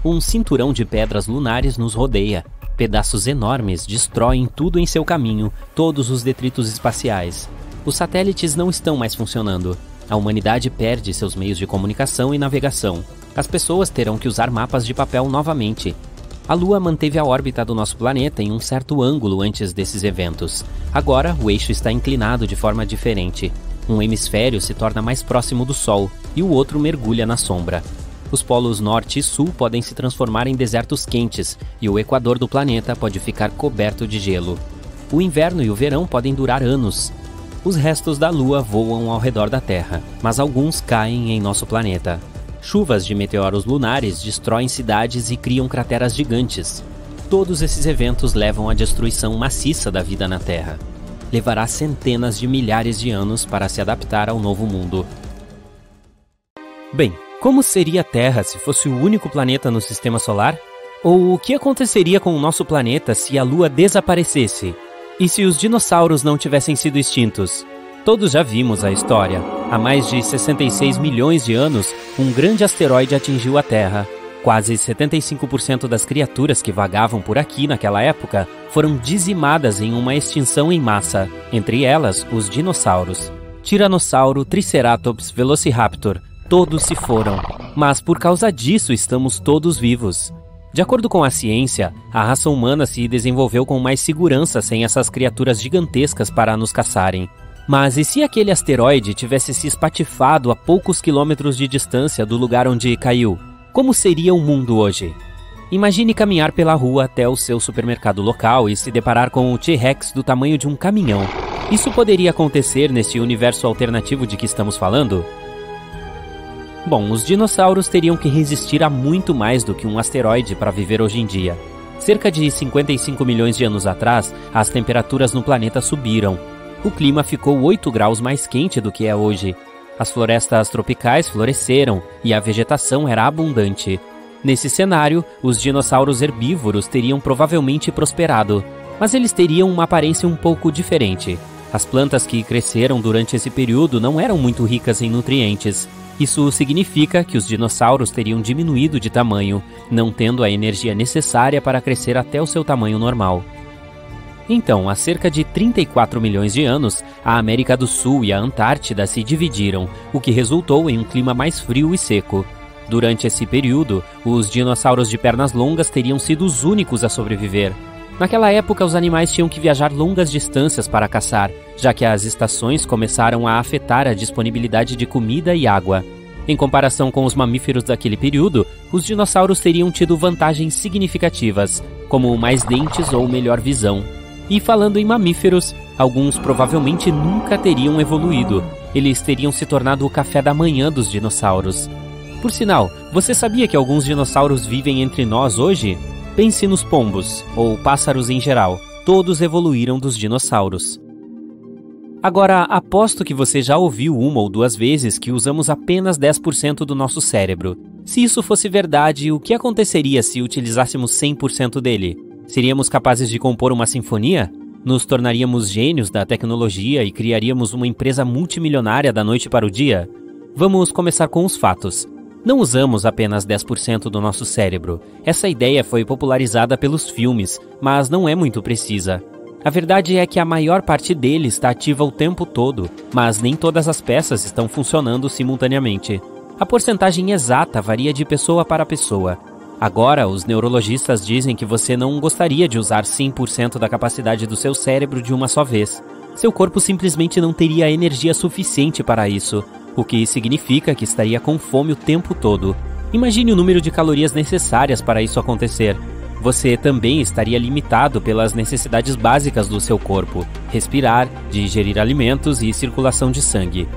S2: Um cinturão de pedras lunares nos rodeia. Pedaços enormes destroem tudo em seu caminho, todos os detritos espaciais. Os satélites não estão mais funcionando. A humanidade perde seus meios de comunicação e navegação. As pessoas terão que usar mapas de papel novamente. A Lua manteve a órbita do nosso planeta em um certo ângulo antes desses eventos. Agora, o eixo está inclinado de forma diferente. Um hemisfério se torna mais próximo do Sol e o outro mergulha na sombra. Os polos norte e sul podem se transformar em desertos quentes e o equador do planeta pode ficar coberto de gelo. O inverno e o verão podem durar anos. Os restos da Lua voam ao redor da Terra, mas alguns caem em nosso planeta. Chuvas de meteoros lunares destroem cidades e criam crateras gigantes. Todos esses eventos levam à destruição maciça da vida na Terra. Levará centenas de milhares de anos para se adaptar ao novo mundo. Bem, como seria a Terra se fosse o único planeta no Sistema Solar? Ou o que aconteceria com o nosso planeta se a Lua desaparecesse? E se os dinossauros não tivessem sido extintos? Todos já vimos a história. Há mais de 66 milhões de anos, um grande asteroide atingiu a Terra. Quase 75% das criaturas que vagavam por aqui naquela época foram dizimadas em uma extinção em massa, entre elas os dinossauros. Tiranossauro, Triceratops, Velociraptor, todos se foram, mas por causa disso estamos todos vivos. De acordo com a ciência, a raça humana se desenvolveu com mais segurança sem essas criaturas gigantescas para nos caçarem. Mas e se aquele asteroide tivesse se espatifado a poucos quilômetros de distância do lugar onde caiu? Como seria o mundo hoje? Imagine caminhar pela rua até o seu supermercado local e se deparar com o T-Rex do tamanho de um caminhão. Isso poderia acontecer neste universo alternativo de que estamos falando? Bom, os dinossauros teriam que resistir a muito mais do que um asteroide para viver hoje em dia. Cerca de 55 milhões de anos atrás, as temperaturas no planeta subiram. O clima ficou 8 graus mais quente do que é hoje. As florestas tropicais floresceram e a vegetação era abundante. Nesse cenário, os dinossauros herbívoros teriam provavelmente prosperado, mas eles teriam uma aparência um pouco diferente. As plantas que cresceram durante esse período não eram muito ricas em nutrientes. Isso significa que os dinossauros teriam diminuído de tamanho, não tendo a energia necessária para crescer até o seu tamanho normal. Então, há cerca de 34 milhões de anos, a América do Sul e a Antártida se dividiram, o que resultou em um clima mais frio e seco. Durante esse período, os dinossauros de pernas longas teriam sido os únicos a sobreviver. Naquela época, os animais tinham que viajar longas distâncias para caçar, já que as estações começaram a afetar a disponibilidade de comida e água. Em comparação com os mamíferos daquele período, os dinossauros teriam tido vantagens significativas, como mais dentes ou melhor visão. E falando em mamíferos, alguns provavelmente nunca teriam evoluído. Eles teriam se tornado o café da manhã dos dinossauros. Por sinal, você sabia que alguns dinossauros vivem entre nós hoje? Pense nos pombos, ou pássaros em geral. Todos evoluíram dos dinossauros. Agora, aposto que você já ouviu uma ou duas vezes que usamos apenas 10% do nosso cérebro. Se isso fosse verdade, o que aconteceria se utilizássemos 100% dele? Seríamos capazes de compor uma sinfonia? Nos tornaríamos gênios da tecnologia e criaríamos uma empresa multimilionária da noite para o dia? Vamos começar com os fatos. Não usamos apenas 10% do nosso cérebro. Essa ideia foi popularizada pelos filmes, mas não é muito precisa. A verdade é que a maior parte dele está ativa o tempo todo, mas nem todas as peças estão funcionando simultaneamente. A porcentagem exata varia de pessoa para pessoa. Agora, os neurologistas dizem que você não gostaria de usar 100% da capacidade do seu cérebro de uma só vez. Seu corpo simplesmente não teria energia suficiente para isso, o que significa que estaria com fome o tempo todo. Imagine o número de calorias necessárias para isso acontecer. Você também estaria limitado pelas necessidades básicas do seu corpo: respirar, digerir alimentos e circulação de sangue.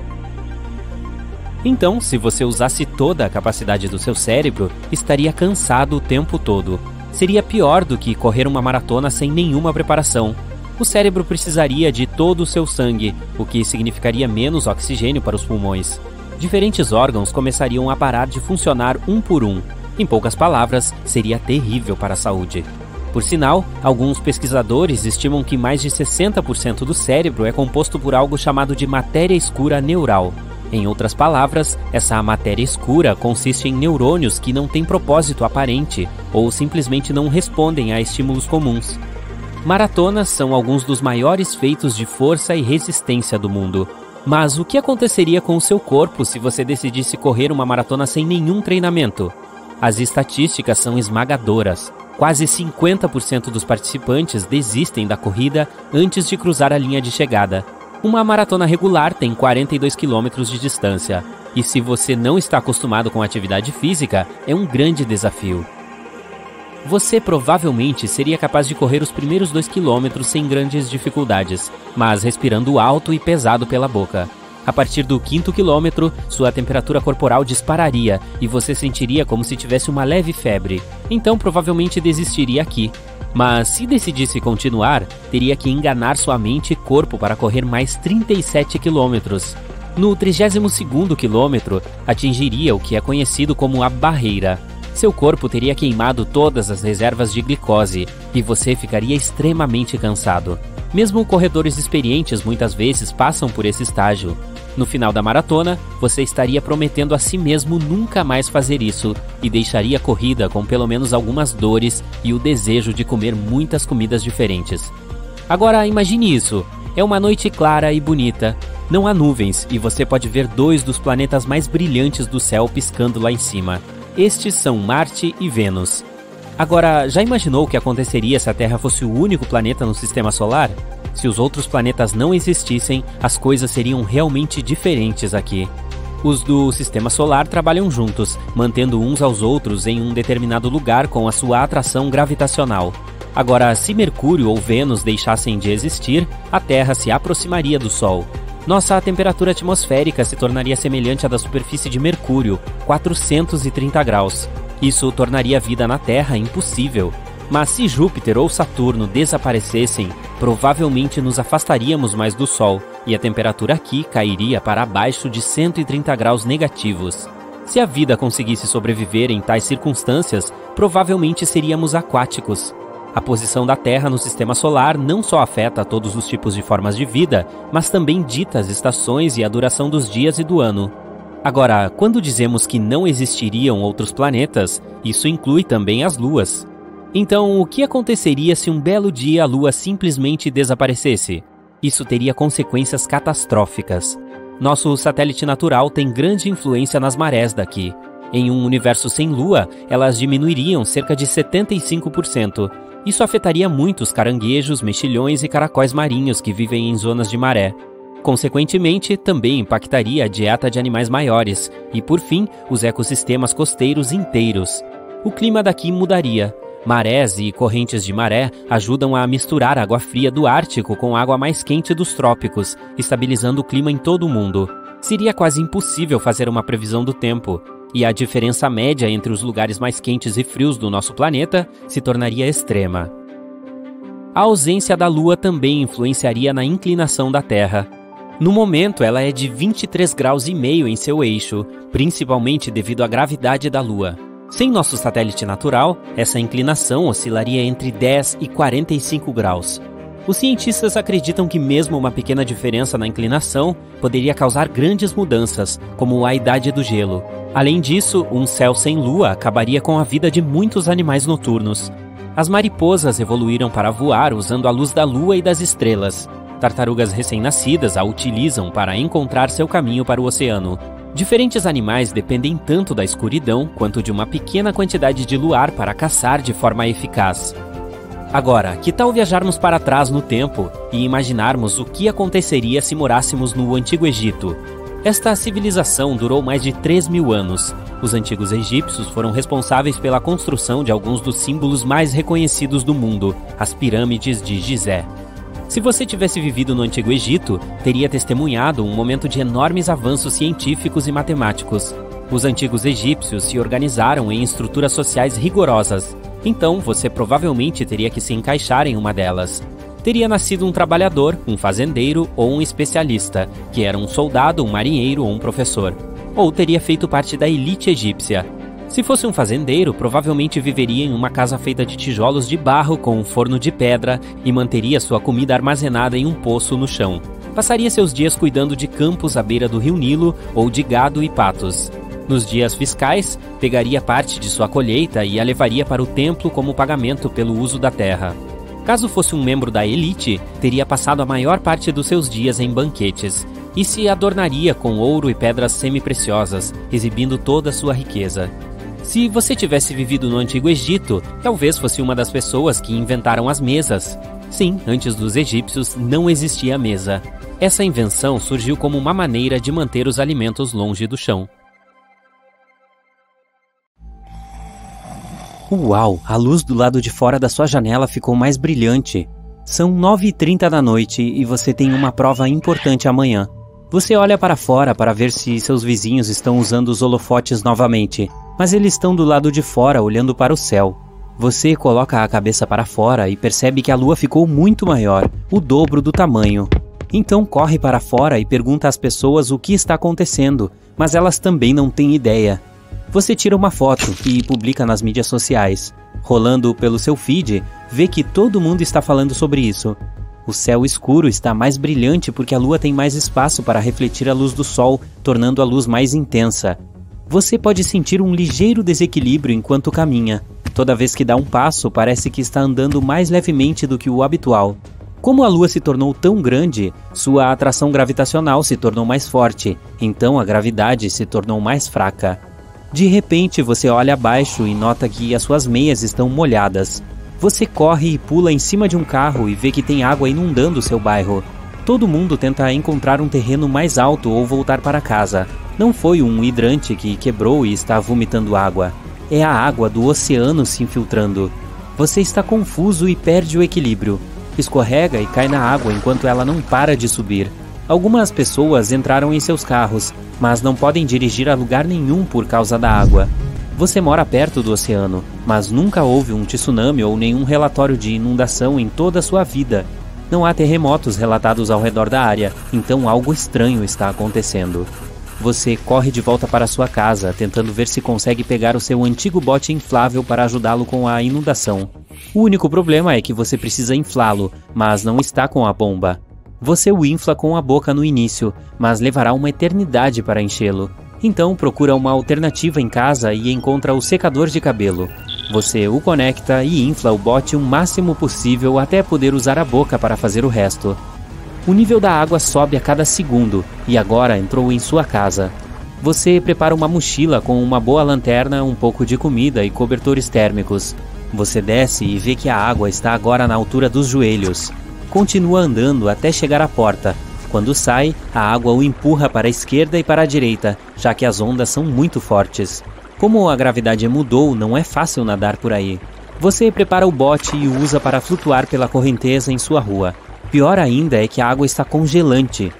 S2: Então, se você usasse toda a capacidade do seu cérebro, estaria cansado o tempo todo. Seria pior do que correr uma maratona sem nenhuma preparação. O cérebro precisaria de todo o seu sangue, o que significaria menos oxigênio para os pulmões. Diferentes órgãos começariam a parar de funcionar um por um. Em poucas palavras, seria terrível para a saúde. Por sinal, alguns pesquisadores estimam que mais de 60% do cérebro é composto por algo chamado de matéria escura neural. Em outras palavras, essa matéria escura consiste em neurônios que não têm propósito aparente ou simplesmente não respondem a estímulos comuns. Maratonas são alguns dos maiores feitos de força e resistência do mundo. Mas o que aconteceria com o seu corpo se você decidisse correr uma maratona sem nenhum treinamento? As estatísticas são esmagadoras. Quase 50% dos participantes desistem da corrida antes de cruzar a linha de chegada. Uma maratona regular tem 42 quilômetros de distância, e se você não está acostumado com atividade física, é um grande desafio. Você provavelmente seria capaz de correr os primeiros 2 quilômetros sem grandes dificuldades, mas respirando alto e pesado pela boca. A partir do 5º quilômetro, sua temperatura corporal dispararia e você sentiria como se tivesse uma leve febre, então provavelmente desistiria aqui. Mas se decidisse continuar, teria que enganar sua mente e corpo para correr mais 37 quilômetros. No 32º quilômetro, atingiria o que é conhecido como a barreira. Seu corpo teria queimado todas as reservas de glicose e você ficaria extremamente cansado. Mesmo corredores experientes muitas vezes passam por esse estágio. No final da maratona, você estaria prometendo a si mesmo nunca mais fazer isso e deixaria a corrida com pelo menos algumas dores e o desejo de comer muitas comidas diferentes. Agora imagine isso, é uma noite clara e bonita, não há nuvens e você pode ver 2 dos planetas mais brilhantes do céu piscando lá em cima. Estes são Marte e Vênus. Agora, já imaginou o que aconteceria se a Terra fosse o único planeta no Sistema Solar? Se os outros planetas não existissem, as coisas seriam realmente diferentes aqui. Os do Sistema Solar trabalham juntos, mantendo uns aos outros em um determinado lugar com a sua atração gravitacional. Agora, se Mercúrio ou Vênus deixassem de existir, a Terra se aproximaria do Sol. Nossa temperatura atmosférica se tornaria semelhante à da superfície de Mercúrio, 430 graus. Isso tornaria a vida na Terra impossível. Mas se Júpiter ou Saturno desaparecessem, provavelmente nos afastaríamos mais do Sol e a temperatura aqui cairia para abaixo de 130 graus negativos. Se a vida conseguisse sobreviver em tais circunstâncias, provavelmente seríamos aquáticos. A posição da Terra no Sistema Solar não só afeta todos os tipos de formas de vida, mas também dita as estações e a duração dos dias e do ano. Agora, quando dizemos que não existiriam outros planetas, isso inclui também as luas. Então, o que aconteceria se um belo dia a Lua simplesmente desaparecesse? Isso teria consequências catastróficas. Nosso satélite natural tem grande influência nas marés daqui. Em um universo sem Lua, elas diminuiriam cerca de 75%. Isso afetaria muito os caranguejos, mexilhões e caracóis marinhos que vivem em zonas de maré. Consequentemente, também impactaria a dieta de animais maiores e, por fim, os ecossistemas costeiros inteiros. O clima daqui mudaria. Marés e correntes de maré ajudam a misturar água fria do Ártico com água mais quente dos trópicos, estabilizando o clima em todo o mundo. Seria quase impossível fazer uma previsão do tempo, e a diferença média entre os lugares mais quentes e frios do nosso planeta se tornaria extrema. A ausência da Lua também influenciaria na inclinação da Terra. No momento, ela é de 23,5 graus em seu eixo, principalmente devido à gravidade da Lua. Sem nosso satélite natural, essa inclinação oscilaria entre 10 e 45 graus. Os cientistas acreditam que mesmo uma pequena diferença na inclinação poderia causar grandes mudanças, como a idade do gelo. Além disso, um céu sem lua acabaria com a vida de muitos animais noturnos. As mariposas evoluíram para voar usando a luz da lua e das estrelas. Tartarugas recém-nascidas a utilizam para encontrar seu caminho para o oceano. Diferentes animais dependem tanto da escuridão quanto de uma pequena quantidade de luar para caçar de forma eficaz. Agora, que tal viajarmos para trás no tempo e imaginarmos o que aconteceria se morássemos no Antigo Egito? Esta civilização durou mais de 3.000 anos. Os antigos egípcios foram responsáveis pela construção de alguns dos símbolos mais reconhecidos do mundo, as pirâmides de Gizé. Se você tivesse vivido no Antigo Egito, teria testemunhado um momento de enormes avanços científicos e matemáticos. Os antigos egípcios se organizaram em estruturas sociais rigorosas, então você provavelmente teria que se encaixar em uma delas. Teria nascido um trabalhador, um fazendeiro ou um especialista, que era um soldado, um marinheiro ou um professor. Ou teria feito parte da elite egípcia. Se fosse um fazendeiro, provavelmente viveria em uma casa feita de tijolos de barro com um forno de pedra e manteria sua comida armazenada em um poço no chão. Passaria seus dias cuidando de campos à beira do rio Nilo ou de gado e patos. Nos dias fiscais, pegaria parte de sua colheita e a levaria para o templo como pagamento pelo uso da terra. Caso fosse um membro da elite, teria passado a maior parte dos seus dias em banquetes e se adornaria com ouro e pedras semi-preciosas, exibindo toda a sua riqueza. Se você tivesse vivido no Antigo Egito, talvez fosse uma das pessoas que inventaram as mesas. Sim, antes dos egípcios não existia mesa. Essa invenção surgiu como uma maneira de manter os alimentos longe do chão. Uau! A luz do lado de fora da sua janela ficou mais brilhante. São 9h30 da noite e você tem uma prova importante amanhã. Você olha para fora para ver se seus vizinhos estão usando os holofotes novamente, mas eles estão do lado de fora olhando para o céu. Você coloca a cabeça para fora e percebe que a lua ficou muito maior, o dobro do tamanho. Então corre para fora e pergunta às pessoas o que está acontecendo, mas elas também não têm ideia. Você tira uma foto e publica nas mídias sociais. Rolando pelo seu feed, vê que todo mundo está falando sobre isso. O céu escuro está mais brilhante porque a lua tem mais espaço para refletir a luz do sol, tornando a luz mais intensa. Você pode sentir um ligeiro desequilíbrio enquanto caminha. Toda vez que dá um passo, parece que está andando mais levemente do que o habitual. Como a lua se tornou tão grande, sua atração gravitacional se tornou mais forte, então a gravidade se tornou mais fraca. De repente, você olha abaixo e nota que as suas meias estão molhadas. Você corre e pula em cima de um carro e vê que tem água inundando seu bairro. Todo mundo tenta encontrar um terreno mais alto ou voltar para casa. Não foi um hidrante que quebrou e está vomitando água. É a água do oceano se infiltrando. Você está confuso e perde o equilíbrio. Escorrega e cai na água enquanto ela não para de subir. Algumas pessoas entraram em seus carros, mas não podem dirigir a lugar nenhum por causa da água. Você mora perto do oceano, mas nunca houve um tsunami ou nenhum relatório de inundação em toda a sua vida. Não há terremotos relatados ao redor da área, então algo estranho está acontecendo. Você corre de volta para sua casa, tentando ver se consegue pegar o seu antigo bote inflável para ajudá-lo com a inundação. O único problema é que você precisa inflá-lo, mas não está com a bomba. Você o infla com a boca no início, mas levará uma eternidade para enchê-lo. Então procura uma alternativa em casa e encontra o secador de cabelo. Você o conecta e infla o bote o máximo possível até poder usar a boca para fazer o resto. O nível da água sobe a cada segundo e agora entrou em sua casa. Você prepara uma mochila com uma boa lanterna, um pouco de comida e cobertores térmicos. Você desce e vê que a água está agora na altura dos joelhos. Continua andando até chegar à porta. Quando sai, a água o empurra para a esquerda e para a direita, já que as ondas são muito fortes. Como a gravidade mudou, não é fácil nadar por aí. Você prepara o bote e o usa para flutuar pela correnteza em sua rua. Pior ainda é que a água está congelante.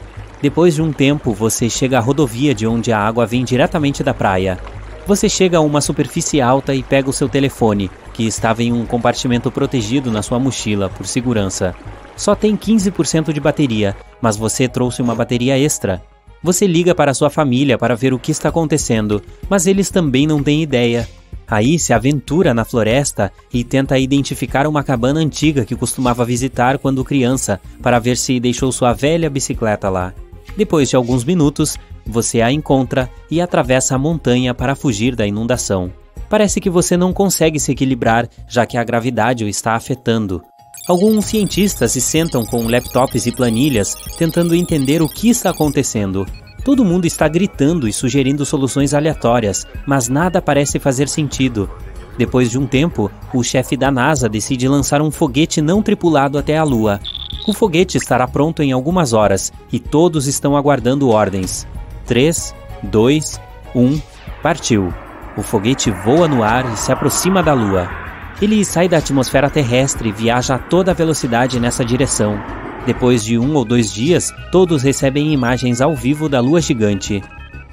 S2: Depois de um tempo, você chega à rodovia de onde a água vem diretamente da praia. Você chega a uma superfície alta e pega o seu telefone, que estava em um compartimento protegido na sua mochila, por segurança. Só tem 15% de bateria, mas você trouxe uma bateria extra. Você liga para sua família para ver o que está acontecendo, mas eles também não têm ideia. Aí se aventura na floresta e tenta identificar uma cabana antiga que costumava visitar quando criança, para ver se deixou sua velha bicicleta lá. Depois de alguns minutos, você a encontra e atravessa a montanha para fugir da inundação. Parece que você não consegue se equilibrar, já que a gravidade o está afetando. Alguns cientistas se sentam com laptops e planilhas, tentando entender o que está acontecendo. Todo mundo está gritando e sugerindo soluções aleatórias, mas nada parece fazer sentido. Depois de um tempo, o chefe da NASA decide lançar um foguete não tripulado até a Lua. O foguete estará pronto em algumas horas e todos estão aguardando ordens. 3, 2, 1, partiu. O foguete voa no ar e se aproxima da Lua. Ele sai da atmosfera terrestre e viaja a toda velocidade nessa direção. Depois de 1 ou 2 dias, todos recebem imagens ao vivo da Lua gigante.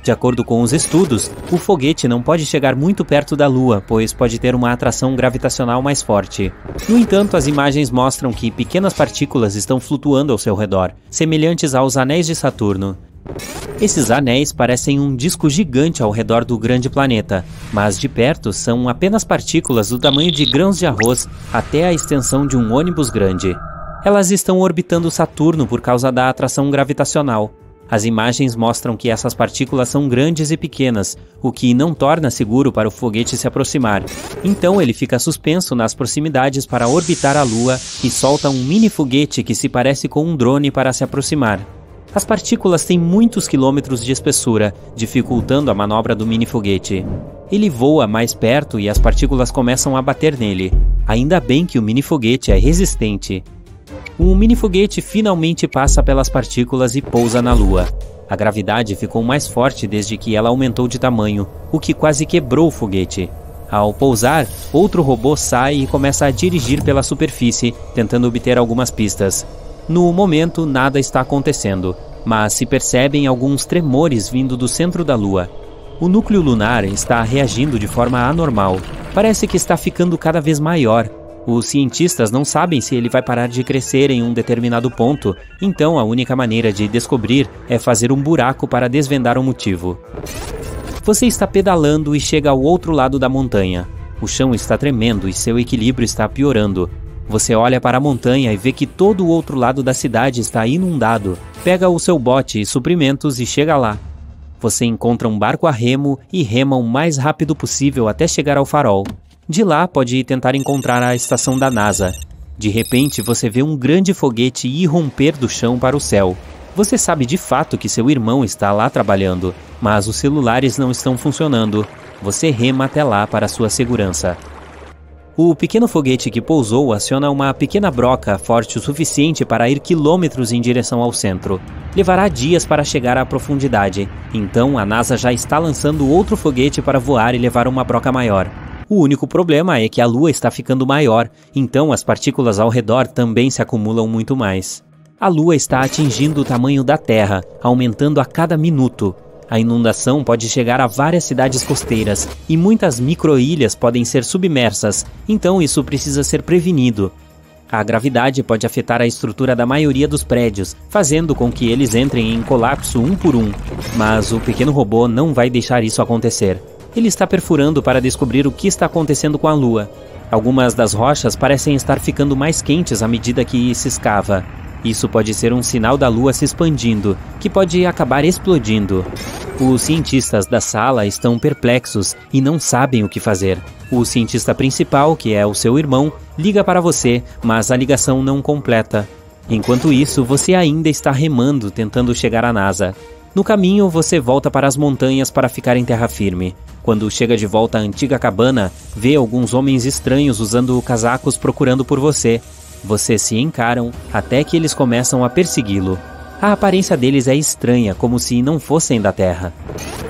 S2: De acordo com os estudos, o foguete não pode chegar muito perto da Lua, pois pode ter uma atração gravitacional mais forte. No entanto, as imagens mostram que pequenas partículas estão flutuando ao seu redor, semelhantes aos anéis de Saturno. Esses anéis parecem um disco gigante ao redor do grande planeta, mas de perto são apenas partículas do tamanho de grãos de arroz até a extensão de um ônibus grande. Elas estão orbitando Saturno por causa da atração gravitacional. As imagens mostram que essas partículas são grandes e pequenas, o que não torna seguro para o foguete se aproximar. Então ele fica suspenso nas proximidades para orbitar a Lua e solta um mini foguete que se parece com um drone para se aproximar. As partículas têm muitos quilômetros de espessura, dificultando a manobra do mini foguete. Ele voa mais perto e as partículas começam a bater nele. Ainda bem que o mini foguete é resistente. O mini foguete finalmente passa pelas partículas e pousa na Lua. A gravidade ficou mais forte desde que ela aumentou de tamanho, o que quase quebrou o foguete. Ao pousar, outro robô sai e começa a dirigir pela superfície, tentando obter algumas pistas. No momento, nada está acontecendo, mas se percebem alguns tremores vindo do centro da Lua. O núcleo lunar está reagindo de forma anormal. Parece que está ficando cada vez maior. Os cientistas não sabem se ele vai parar de crescer em um determinado ponto, então a única maneira de descobrir é fazer um buraco para desvendar o motivo. Você está pedalando e chega ao outro lado da montanha. O chão está tremendo e seu equilíbrio está piorando. Você olha para a montanha e vê que todo o outro lado da cidade está inundado. Pega o seu bote e suprimentos e chega lá. Você encontra um barco a remo e rema o mais rápido possível até chegar ao farol. De lá, pode tentar encontrar a estação da NASA. De repente, você vê um grande foguete irromper do chão para o céu. Você sabe de fato que seu irmão está lá trabalhando, mas os celulares não estão funcionando. Você rema até lá para sua segurança. O pequeno foguete que pousou aciona uma pequena broca forte o suficiente para ir quilômetros em direção ao centro. Levará dias para chegar à profundidade, então a NASA já está lançando outro foguete para voar e levar uma broca maior. O único problema é que a Lua está ficando maior, então as partículas ao redor também se acumulam muito mais. A Lua está atingindo o tamanho da Terra, aumentando a cada minuto. A inundação pode chegar a várias cidades costeiras e muitas micro-ilhas podem ser submersas, então isso precisa ser prevenido. A gravidade pode afetar a estrutura da maioria dos prédios, fazendo com que eles entrem em colapso um por um, mas o pequeno robô não vai deixar isso acontecer. Ele está perfurando para descobrir o que está acontecendo com a Lua. Algumas das rochas parecem estar ficando mais quentes à medida que se escava. Isso pode ser um sinal da Lua se expandindo, que pode acabar explodindo. Os cientistas da sala estão perplexos e não sabem o que fazer. O cientista principal, que é o seu irmão, liga para você, mas a ligação não completa. Enquanto isso, você ainda está remando, tentando chegar à NASA. No caminho, você volta para as montanhas para ficar em terra firme. Quando chega de volta à antiga cabana, vê alguns homens estranhos usando casacos procurando por você. Vocês se encaram até que eles começam a persegui-lo. A aparência deles é estranha, como se não fossem da Terra.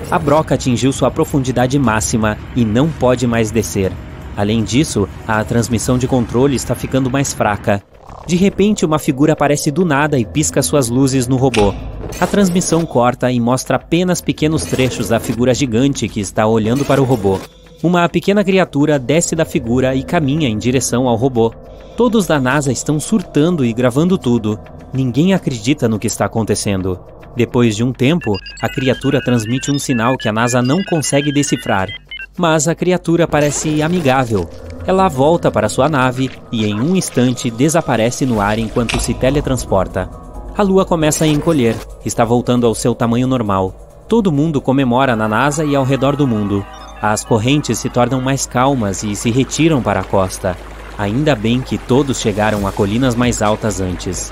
S2: A broca atingiu sua profundidade máxima e não pode mais descer. Além disso, a transmissão de controle está ficando mais fraca. De repente, uma figura aparece do nada e pisca suas luzes no robô. A transmissão corta e mostra apenas pequenos trechos da figura gigante que está olhando para o robô. Uma pequena criatura desce da figura e caminha em direção ao robô. Todos da NASA estão surtando e gravando tudo. Ninguém acredita no que está acontecendo. Depois de um tempo, a criatura transmite um sinal que a NASA não consegue decifrar. Mas a criatura parece amigável. Ela volta para sua nave e em um instante desaparece no ar enquanto se teletransporta. A Lua começa a encolher, está voltando ao seu tamanho normal. Todo mundo comemora na NASA e ao redor do mundo. As correntes se tornam mais calmas e se retiram para a costa. Ainda bem que todos chegaram a colinas mais altas antes.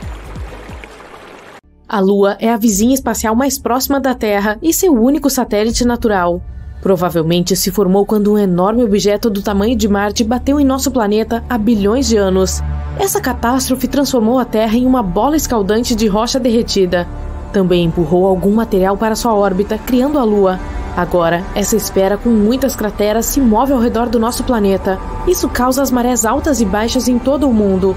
S3: A Lua é a vizinha espacial mais próxima da Terra e seu único satélite natural. Provavelmente se formou quando um enorme objeto do tamanho de Marte bateu em nosso planeta há bilhões de anos. Essa catástrofe transformou a Terra em uma bola escaldante de rocha derretida. Também empurrou algum material para sua órbita, criando a Lua. Agora, essa esfera com muitas crateras se move ao redor do nosso planeta. Isso causa as marés altas e baixas em todo o mundo.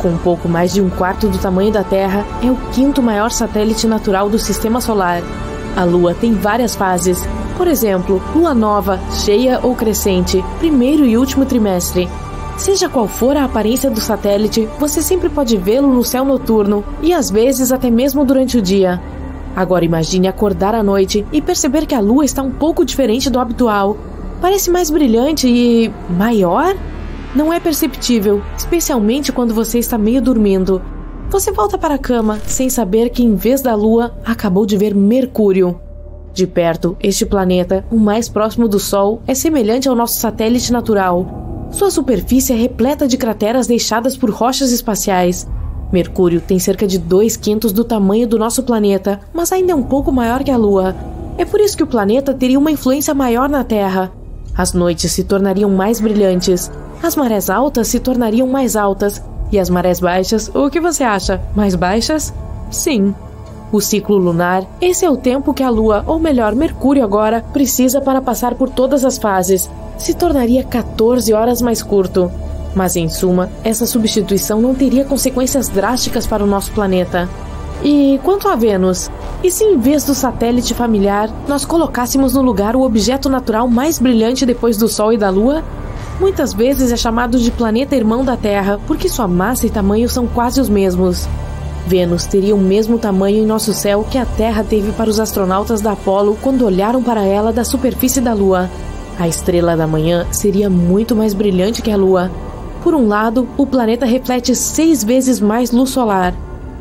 S3: Com um pouco mais de um quarto do tamanho da Terra, é o quinto maior satélite natural do Sistema Solar. A Lua tem várias fases. Por exemplo, lua nova, cheia ou crescente, primeiro e último trimestre. Seja qual for a aparência do satélite, você sempre pode vê-lo no céu noturno e às vezes até mesmo durante o dia. Agora imagine acordar à noite e perceber que a Lua está um pouco diferente do habitual. Parece mais brilhante e... maior? Não é perceptível, especialmente quando você está meio dormindo. Você volta para a cama sem saber que em vez da Lua, acabou de ver Mercúrio. De perto, este planeta, o mais próximo do Sol, é semelhante ao nosso satélite natural. Sua superfície é repleta de crateras deixadas por rochas espaciais. Mercúrio tem cerca de 2/5 do tamanho do nosso planeta, mas ainda é um pouco maior que a Lua. É por isso que o planeta teria uma influência maior na Terra. As noites se tornariam mais brilhantes, as marés altas se tornariam mais altas, e as marés baixas, o que você acha? Mais baixas? Sim. O ciclo lunar, esse é o tempo que a Lua, ou melhor, Mercúrio agora, precisa para passar por todas as fases. Se tornaria 14 horas mais curto. Mas em suma, essa substituição não teria consequências drásticas para o nosso planeta. E quanto a Vênus? E se em vez do satélite familiar, nós colocássemos no lugar o objeto natural mais brilhante depois do Sol e da Lua? Muitas vezes é chamado de planeta irmão da Terra, porque sua massa e tamanho são quase os mesmos. Vênus teria o mesmo tamanho em nosso céu que a Terra teve para os astronautas da Apollo quando olharam para ela da superfície da Lua. A estrela da manhã seria muito mais brilhante que a Lua. Por um lado, o planeta reflete 6 vezes mais luz solar.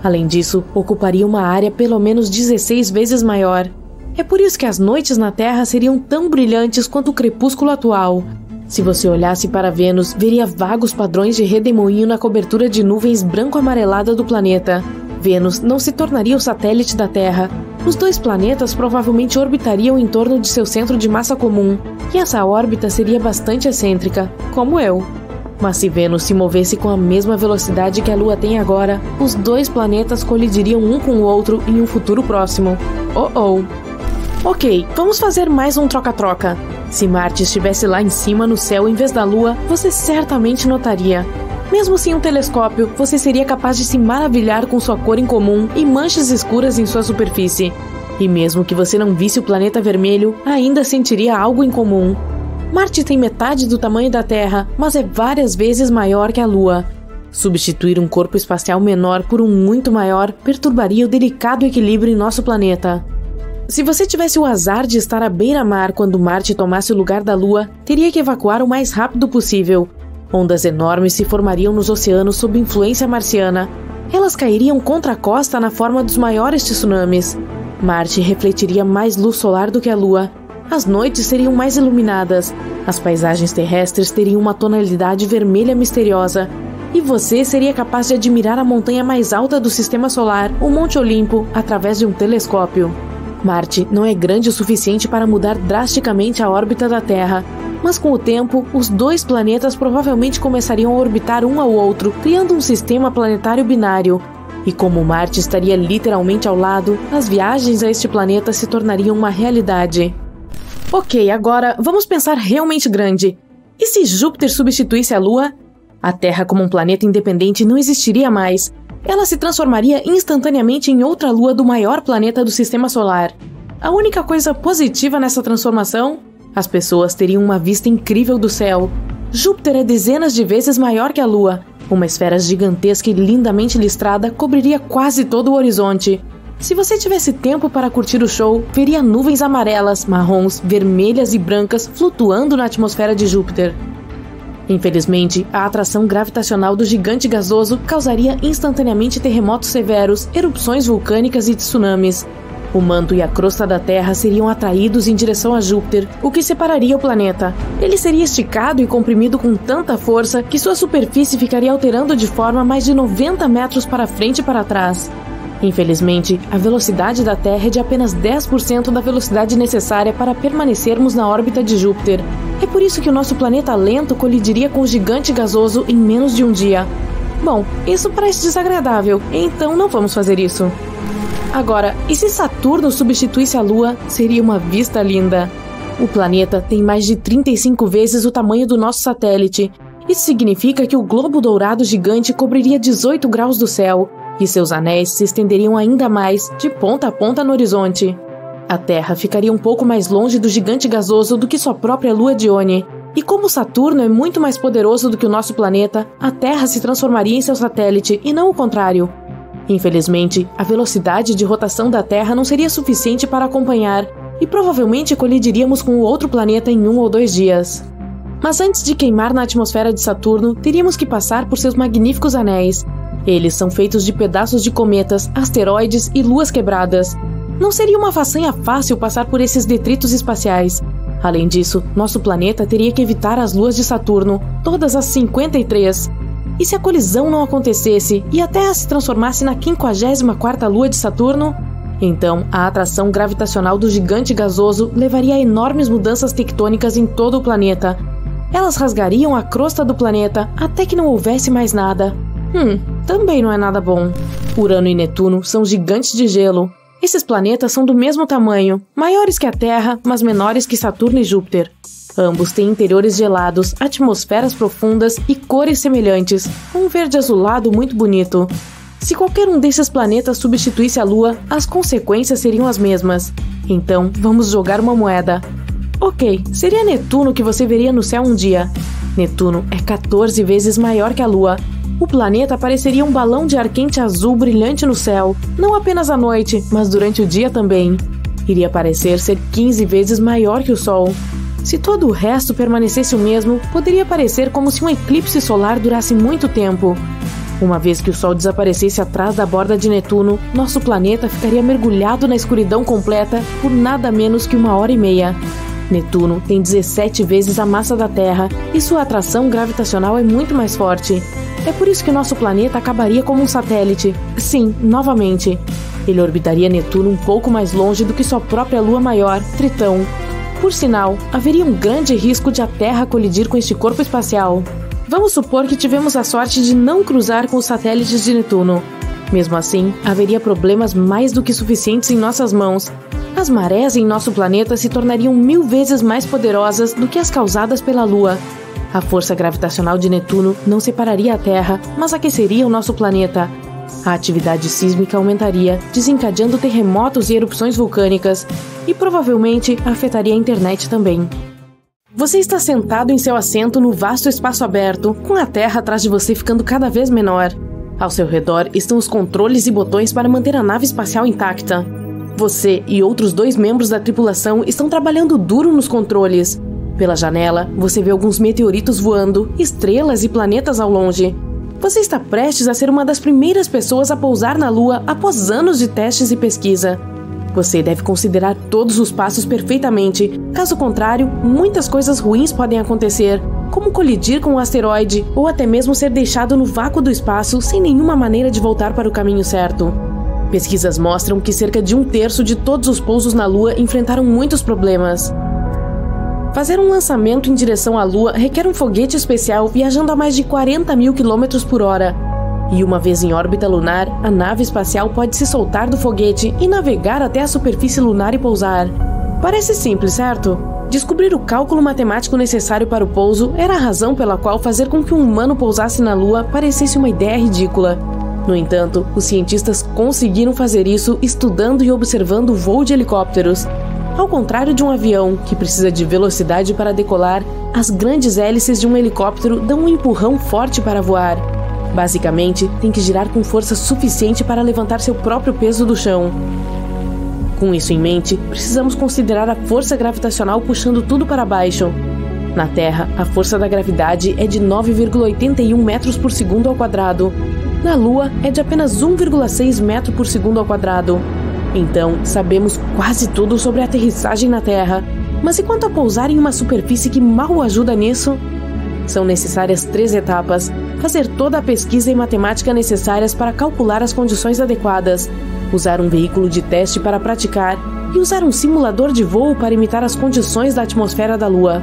S3: Além disso, ocuparia uma área pelo menos 16 vezes maior. É por isso que as noites na Terra seriam tão brilhantes quanto o crepúsculo atual. Se você olhasse para Vênus, veria vagos padrões de redemoinho na cobertura de nuvens branco-amarelada do planeta. Vênus não se tornaria o satélite da Terra. Os 2 planetas provavelmente orbitariam em torno de seu centro de massa comum, e essa órbita seria bastante excêntrica, como eu. Mas se Vênus se movesse com a mesma velocidade que a Lua tem agora, os 2 planetas colidiriam um com o outro em um futuro próximo. Ok, vamos fazer mais um troca-troca. Se Marte estivesse lá em cima no céu em vez da Lua, você certamente notaria. Mesmo sem um telescópio, você seria capaz de se maravilhar com sua cor incomum e manchas escuras em sua superfície. E mesmo que você não visse o planeta vermelho, ainda sentiria algo incomum. Marte tem metade do tamanho da Terra, mas é várias vezes maior que a Lua. Substituir um corpo espacial menor por um muito maior perturbaria o delicado equilíbrio em nosso planeta. Se você tivesse o azar de estar à beira-mar quando Marte tomasse o lugar da Lua, teria que evacuar o mais rápido possível. Ondas enormes se formariam nos oceanos sob influência marciana. Elas cairiam contra a costa na forma dos maiores tsunamis. Marte refletiria mais luz solar do que a Lua. As noites seriam mais iluminadas, as paisagens terrestres teriam uma tonalidade vermelha misteriosa, e você seria capaz de admirar a montanha mais alta do Sistema Solar, o Monte Olimpo, através de um telescópio. Marte não é grande o suficiente para mudar drasticamente a órbita da Terra, mas com o tempo, os 2 planetas provavelmente começariam a orbitar um ao outro, criando um sistema planetário binário. E como Marte estaria literalmente ao lado, as viagens a este planeta se tornariam uma realidade. Ok, agora vamos pensar realmente grande. E se Júpiter substituísse a Lua? A Terra como um planeta independente não existiria mais. Ela se transformaria instantaneamente em outra lua do maior planeta do Sistema Solar. A única coisa positiva nessa transformação? As pessoas teriam uma vista incrível do céu. Júpiter é dezenas de vezes maior que a Lua. Uma esfera gigantesca e lindamente listrada cobriria quase todo o horizonte. Se você tivesse tempo para curtir o show, veria nuvens amarelas, marrons, vermelhas e brancas flutuando na atmosfera de Júpiter. Infelizmente, a atração gravitacional do gigante gasoso causaria instantaneamente terremotos severos, erupções vulcânicas e tsunamis. O manto e a crosta da Terra seriam atraídos em direção a Júpiter, o que separaria o planeta. Ele seria esticado e comprimido com tanta força que sua superfície ficaria alterando de forma mais de 90 metros para frente e para trás. Infelizmente, a velocidade da Terra é de apenas 10% da velocidade necessária para permanecermos na órbita de Júpiter. É por isso que o nosso planeta lento colidiria com o gigante gasoso em menos de um dia. Bom, isso parece desagradável, então não vamos fazer isso. Agora, e se Saturno substituísse a Lua, seria uma vista linda. O planeta tem mais de 35 vezes o tamanho do nosso satélite. Isso significa que o globo dourado gigante cobriria 18 graus do céu, e seus anéis se estenderiam ainda mais, de ponta a ponta no horizonte. A Terra ficaria um pouco mais longe do gigante gasoso do que sua própria lua Dione. E como Saturno é muito mais poderoso do que o nosso planeta, a Terra se transformaria em seu satélite, e não o contrário. Infelizmente, a velocidade de rotação da Terra não seria suficiente para acompanhar, e provavelmente colidiríamos com o outro planeta em 1 ou 2 dias. Mas antes de queimar na atmosfera de Saturno, teríamos que passar por seus magníficos anéis. Eles são feitos de pedaços de cometas, asteroides e luas quebradas. Não seria uma façanha fácil passar por esses detritos espaciais. Além disso, nosso planeta teria que evitar as luas de Saturno, todas as 53. E se a colisão não acontecesse e a Terra se transformasse na 54ª lua de Saturno? Então, a atração gravitacional do gigante gasoso levaria a enormes mudanças tectônicas em todo o planeta. Elas rasgariam a crosta do planeta até que não houvesse mais nada. Também não é nada bom. Urano e Netuno são gigantes de gelo. Esses planetas são do mesmo tamanho, maiores que a Terra, mas menores que Saturno e Júpiter. Ambos têm interiores gelados, atmosferas profundas e cores semelhantes, um verde azulado muito bonito. Se qualquer um desses planetas substituísse a Lua, as consequências seriam as mesmas. Então, vamos jogar uma moeda. Ok, seria Netuno que você veria no céu um dia. Netuno é 14 vezes maior que a Lua. O planeta pareceria um balão de ar quente azul brilhante no céu, não apenas à noite, mas durante o dia também. Iria parecer ser 15 vezes maior que o Sol. Se todo o resto permanecesse o mesmo, poderia parecer como se um eclipse solar durasse muito tempo. Uma vez que o Sol desaparecesse atrás da borda de Netuno, nosso planeta ficaria mergulhado na escuridão completa por nada menos que 1h30. Netuno tem 17 vezes a massa da Terra e sua atração gravitacional é muito mais forte. É por isso que nosso planeta acabaria como um satélite. Sim, novamente. Ele orbitaria Netuno um pouco mais longe do que sua própria lua maior, Tritão. Por sinal, haveria um grande risco de a Terra colidir com este corpo espacial. Vamos supor que tivemos a sorte de não cruzar com os satélites de Netuno. Mesmo assim, haveria problemas mais do que suficientes em nossas mãos. As marés em nosso planeta se tornariam 1000 vezes mais poderosas do que as causadas pela Lua. A força gravitacional de Netuno não separaria a Terra, mas aqueceria o nosso planeta. A atividade sísmica aumentaria, desencadeando terremotos e erupções vulcânicas, e provavelmente afetaria a internet também. Você está sentado em seu assento no vasto espaço aberto, com a Terra atrás de você ficando cada vez menor. Ao seu redor estão os controles e botões para manter a nave espacial intacta. Você e outros 2 membros da tripulação estão trabalhando duro nos controles. Pela janela, você vê alguns meteoritos voando, estrelas e planetas ao longe. Você está prestes a ser uma das primeiras pessoas a pousar na Lua após anos de testes e pesquisa. Você deve considerar todos os passos perfeitamente, caso contrário, muitas coisas ruins podem acontecer, como colidir com um asteroide ou até mesmo ser deixado no vácuo do espaço sem nenhuma maneira de voltar para o caminho certo. Pesquisas mostram que cerca de 1/3 de todos os pousos na Lua enfrentaram muitos problemas. Fazer um lançamento em direção à Lua requer um foguete especial viajando a mais de 40.000 km/h. E uma vez em órbita lunar, a nave espacial pode se soltar do foguete e navegar até a superfície lunar e pousar. Parece simples, certo? Descobrir o cálculo matemático necessário para o pouso era a razão pela qual fazer com que um humano pousasse na Lua parecesse uma ideia ridícula. No entanto, os cientistas conseguiram fazer isso estudando e observando o voo de helicópteros. Ao contrário de um avião, que precisa de velocidade para decolar, as grandes hélices de um helicóptero dão um empurrão forte para voar. Basicamente, tem que girar com força suficiente para levantar seu próprio peso do chão. Com isso em mente, precisamos considerar a força gravitacional puxando tudo para baixo. Na Terra, a força da gravidade é de 9,81 metros por segundo ao quadrado. Na Lua, é de apenas 1,6 metro por segundo ao quadrado. Então, sabemos quase tudo sobre a aterrissagem na Terra. Mas e quanto a pousar em uma superfície que mal ajuda nisso? São necessárias 3 etapas. Fazer toda a pesquisa e matemática necessárias para calcular as condições adequadas, usar um veículo de teste para praticar e usar um simulador de voo para imitar as condições da atmosfera da Lua.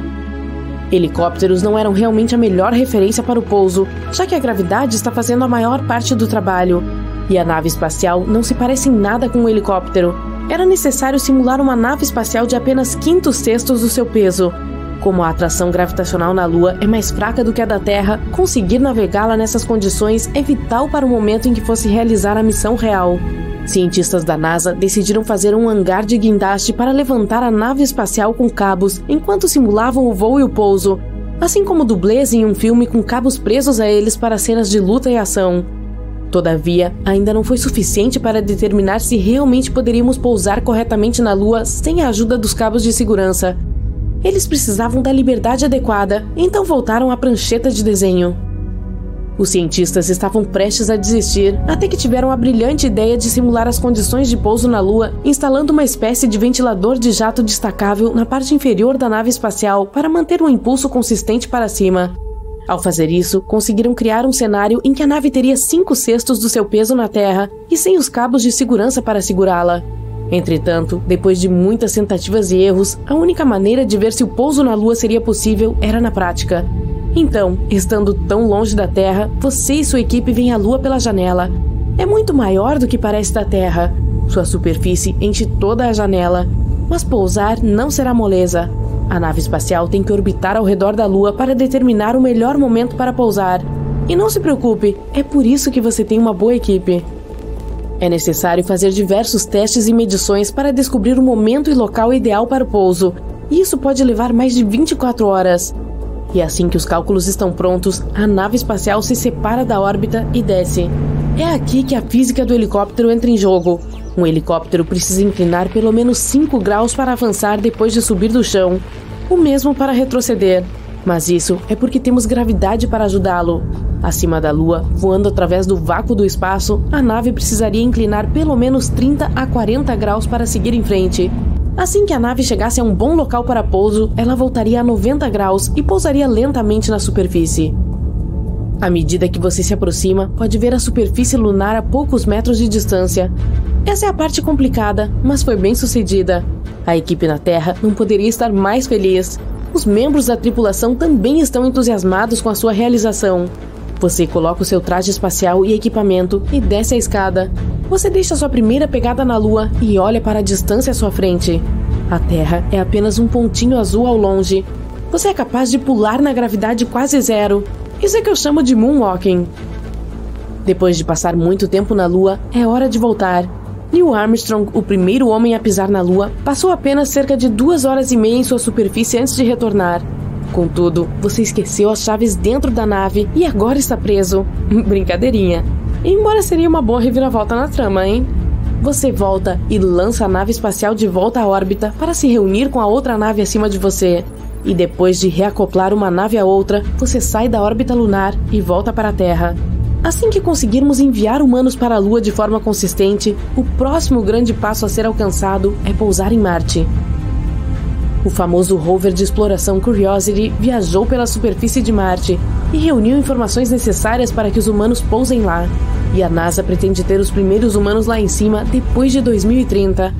S3: Helicópteros não eram realmente a melhor referência para o pouso, já que a gravidade está fazendo a maior parte do trabalho. E a nave espacial não se parece em nada com um helicóptero. Era necessário simular uma nave espacial de apenas 5/6 do seu peso. Como a atração gravitacional na Lua é mais fraca do que a da Terra, conseguir navegá-la nessas condições é vital para o momento em que fosse realizar a missão real. Cientistas da NASA decidiram fazer um hangar de guindaste para levantar a nave espacial com cabos enquanto simulavam o voo e o pouso, assim como dublês em um filme com cabos presos a eles para cenas de luta e ação. Todavia, ainda não foi suficiente para determinar se realmente poderíamos pousar corretamente na Lua sem a ajuda dos cabos de segurança. Eles precisavam da liberdade adequada, então voltaram à prancheta de desenho. Os cientistas estavam prestes a desistir, até que tiveram a brilhante ideia de simular as condições de pouso na Lua, instalando uma espécie de ventilador de jato destacável na parte inferior da nave espacial para manter um impulso consistente para cima. Ao fazer isso, conseguiram criar um cenário em que a nave teria 5/6 do seu peso na Terra e sem os cabos de segurança para segurá-la. Entretanto, depois de muitas tentativas e erros, a única maneira de ver se o pouso na Lua seria possível era na prática. Então, estando tão longe da Terra, você e sua equipe veem a Lua pela janela. É muito maior do que parece da Terra. Sua superfície enche toda a janela. Mas pousar não será moleza. A nave espacial tem que orbitar ao redor da Lua para determinar o melhor momento para pousar. E não se preocupe, é por isso que você tem uma boa equipe. É necessário fazer diversos testes e medições para descobrir o momento e local ideal para o pouso, e isso pode levar mais de 24 horas. E assim que os cálculos estão prontos, a nave espacial se separa da órbita e desce. É aqui que a física do helicóptero entra em jogo. Um helicóptero precisa inclinar pelo menos 5 graus para avançar depois de subir do chão. o mesmo para retroceder. Mas isso é porque temos gravidade para ajudá-lo. Acima da Lua, voando através do vácuo do espaço, a nave precisaria inclinar pelo menos 30 a 40 graus para seguir em frente. Assim que a nave chegasse a um bom local para pouso, ela voltaria a 90 graus e pousaria lentamente na superfície. À medida que você se aproxima, pode ver a superfície lunar a poucos metros de distância. Essa é a parte complicada, mas foi bem sucedida. A equipe na Terra não poderia estar mais feliz. Os membros da tripulação também estão entusiasmados com a sua realização. Você coloca o seu traje espacial e equipamento e desce a escada. Você deixa sua primeira pegada na Lua e olha para a distância à sua frente. A Terra é apenas um pontinho azul ao longe. Você é capaz de pular na gravidade quase zero. Isso é que eu chamo de moonwalking. Depois de passar muito tempo na Lua, é hora de voltar. Neil Armstrong, o primeiro homem a pisar na Lua, passou apenas cerca de 2 horas e meia em sua superfície antes de retornar. Contudo, você esqueceu as chaves dentro da nave e agora está preso. Brincadeirinha. Embora seria uma boa reviravolta na trama, hein? Você volta e lança a nave espacial de volta à órbita para se reunir com a outra nave acima de você. E depois de reacoplar uma nave à outra, você sai da órbita lunar e volta para a Terra. Assim que conseguirmos enviar humanos para a Lua de forma consistente, o próximo grande passo a ser alcançado é pousar em Marte. O famoso rover de exploração Curiosity viajou pela superfície de Marte e reuniu informações necessárias para que os humanos pousem lá. E a NASA pretende ter os primeiros humanos lá em cima depois de 2030.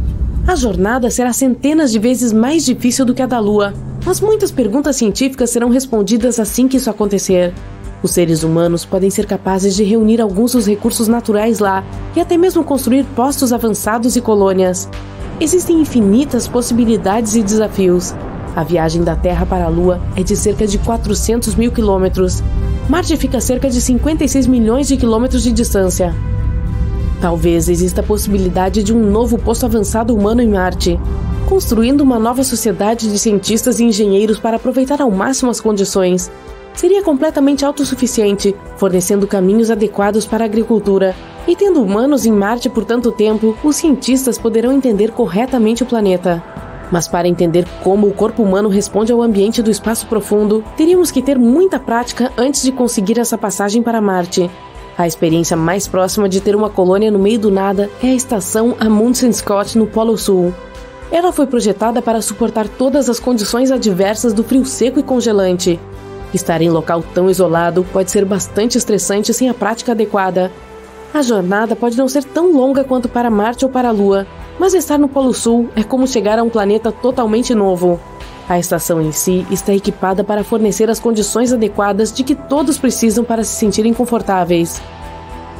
S3: A jornada será centenas de vezes mais difícil do que a da Lua, mas muitas perguntas científicas serão respondidas assim que isso acontecer. Os seres humanos podem ser capazes de reunir alguns dos recursos naturais lá e até mesmo construir postos avançados e colônias. Existem infinitas possibilidades e desafios. A viagem da Terra para a Lua é de cerca de 400 mil quilômetros. Marte fica a cerca de 56 milhões de quilômetros de distância. Talvez exista a possibilidade de um novo posto avançado humano em Marte, construindo uma nova sociedade de cientistas e engenheiros para aproveitar ao máximo as condições. Seria completamente autossuficiente, fornecendo caminhos adequados para a agricultura. E tendo humanos em Marte por tanto tempo, os cientistas poderão entender corretamente o planeta. Mas para entender como o corpo humano responde ao ambiente do espaço profundo, teríamos que ter muita prática antes de conseguir essa passagem para Marte. A experiência mais próxima de ter uma colônia no meio do nada é a estação Amundsen Scott no Polo Sul. Ela foi projetada para suportar todas as condições adversas do frio seco e congelante. Estar em local tão isolado pode ser bastante estressante sem a prática adequada. A jornada pode não ser tão longa quanto para Marte ou para a Lua, mas estar no Polo Sul é como chegar a um planeta totalmente novo. A estação em si está equipada para fornecer as condições adequadas de que todos precisam para se sentirem confortáveis.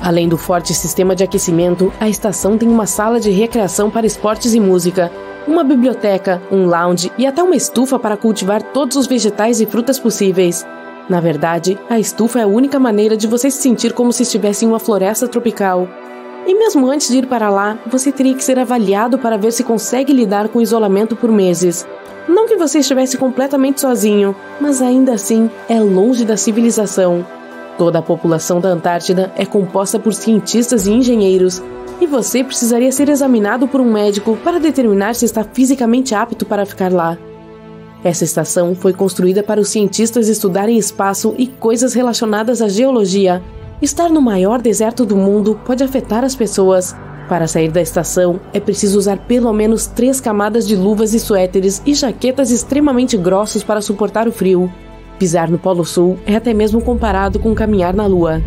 S3: Além do forte sistema de aquecimento, a estação tem uma sala de recreação para esportes e música, uma biblioteca, um lounge e até uma estufa para cultivar todos os vegetais e frutas possíveis. Na verdade, a estufa é a única maneira de você se sentir como se estivesse em uma floresta tropical. E mesmo antes de ir para lá, você teria que ser avaliado para ver se consegue lidar com o isolamento por meses. Não que você estivesse completamente sozinho, mas ainda assim é longe da civilização. Toda a população da Antártida é composta por cientistas e engenheiros, e você precisaria ser examinado por um médico para determinar se está fisicamente apto para ficar lá. Essa estação foi construída para os cientistas estudarem espaço e coisas relacionadas à geologia. Estar no maior deserto do mundo pode afetar as pessoas. Para sair da estação, é preciso usar pelo menos 3 camadas de luvas e suéteres e jaquetas extremamente grossos para suportar o frio. Pisar no Polo Sul é até mesmo comparado com caminhar na Lua.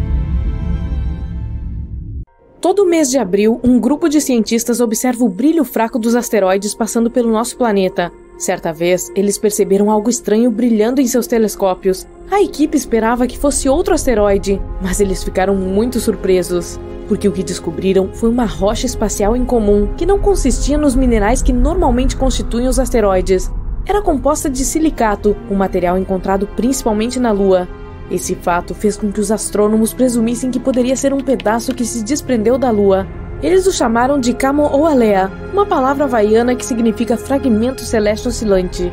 S3: Todo mês de abril, um grupo de cientistas observa o brilho fraco dos asteroides passando pelo nosso planeta. Certa vez, eles perceberam algo estranho brilhando em seus telescópios. A equipe esperava que fosse outro asteroide, mas eles ficaram muito surpresos, porque o que descobriram foi uma rocha espacial incomum que não consistia nos minerais que normalmente constituem os asteroides. Era composta de silicato, um material encontrado principalmente na Lua. Esse fato fez com que os astrônomos presumissem que poderia ser um pedaço que se desprendeu da Lua. Eles o chamaram de Kamo'olea, uma palavra havaiana que significa fragmento celeste oscilante.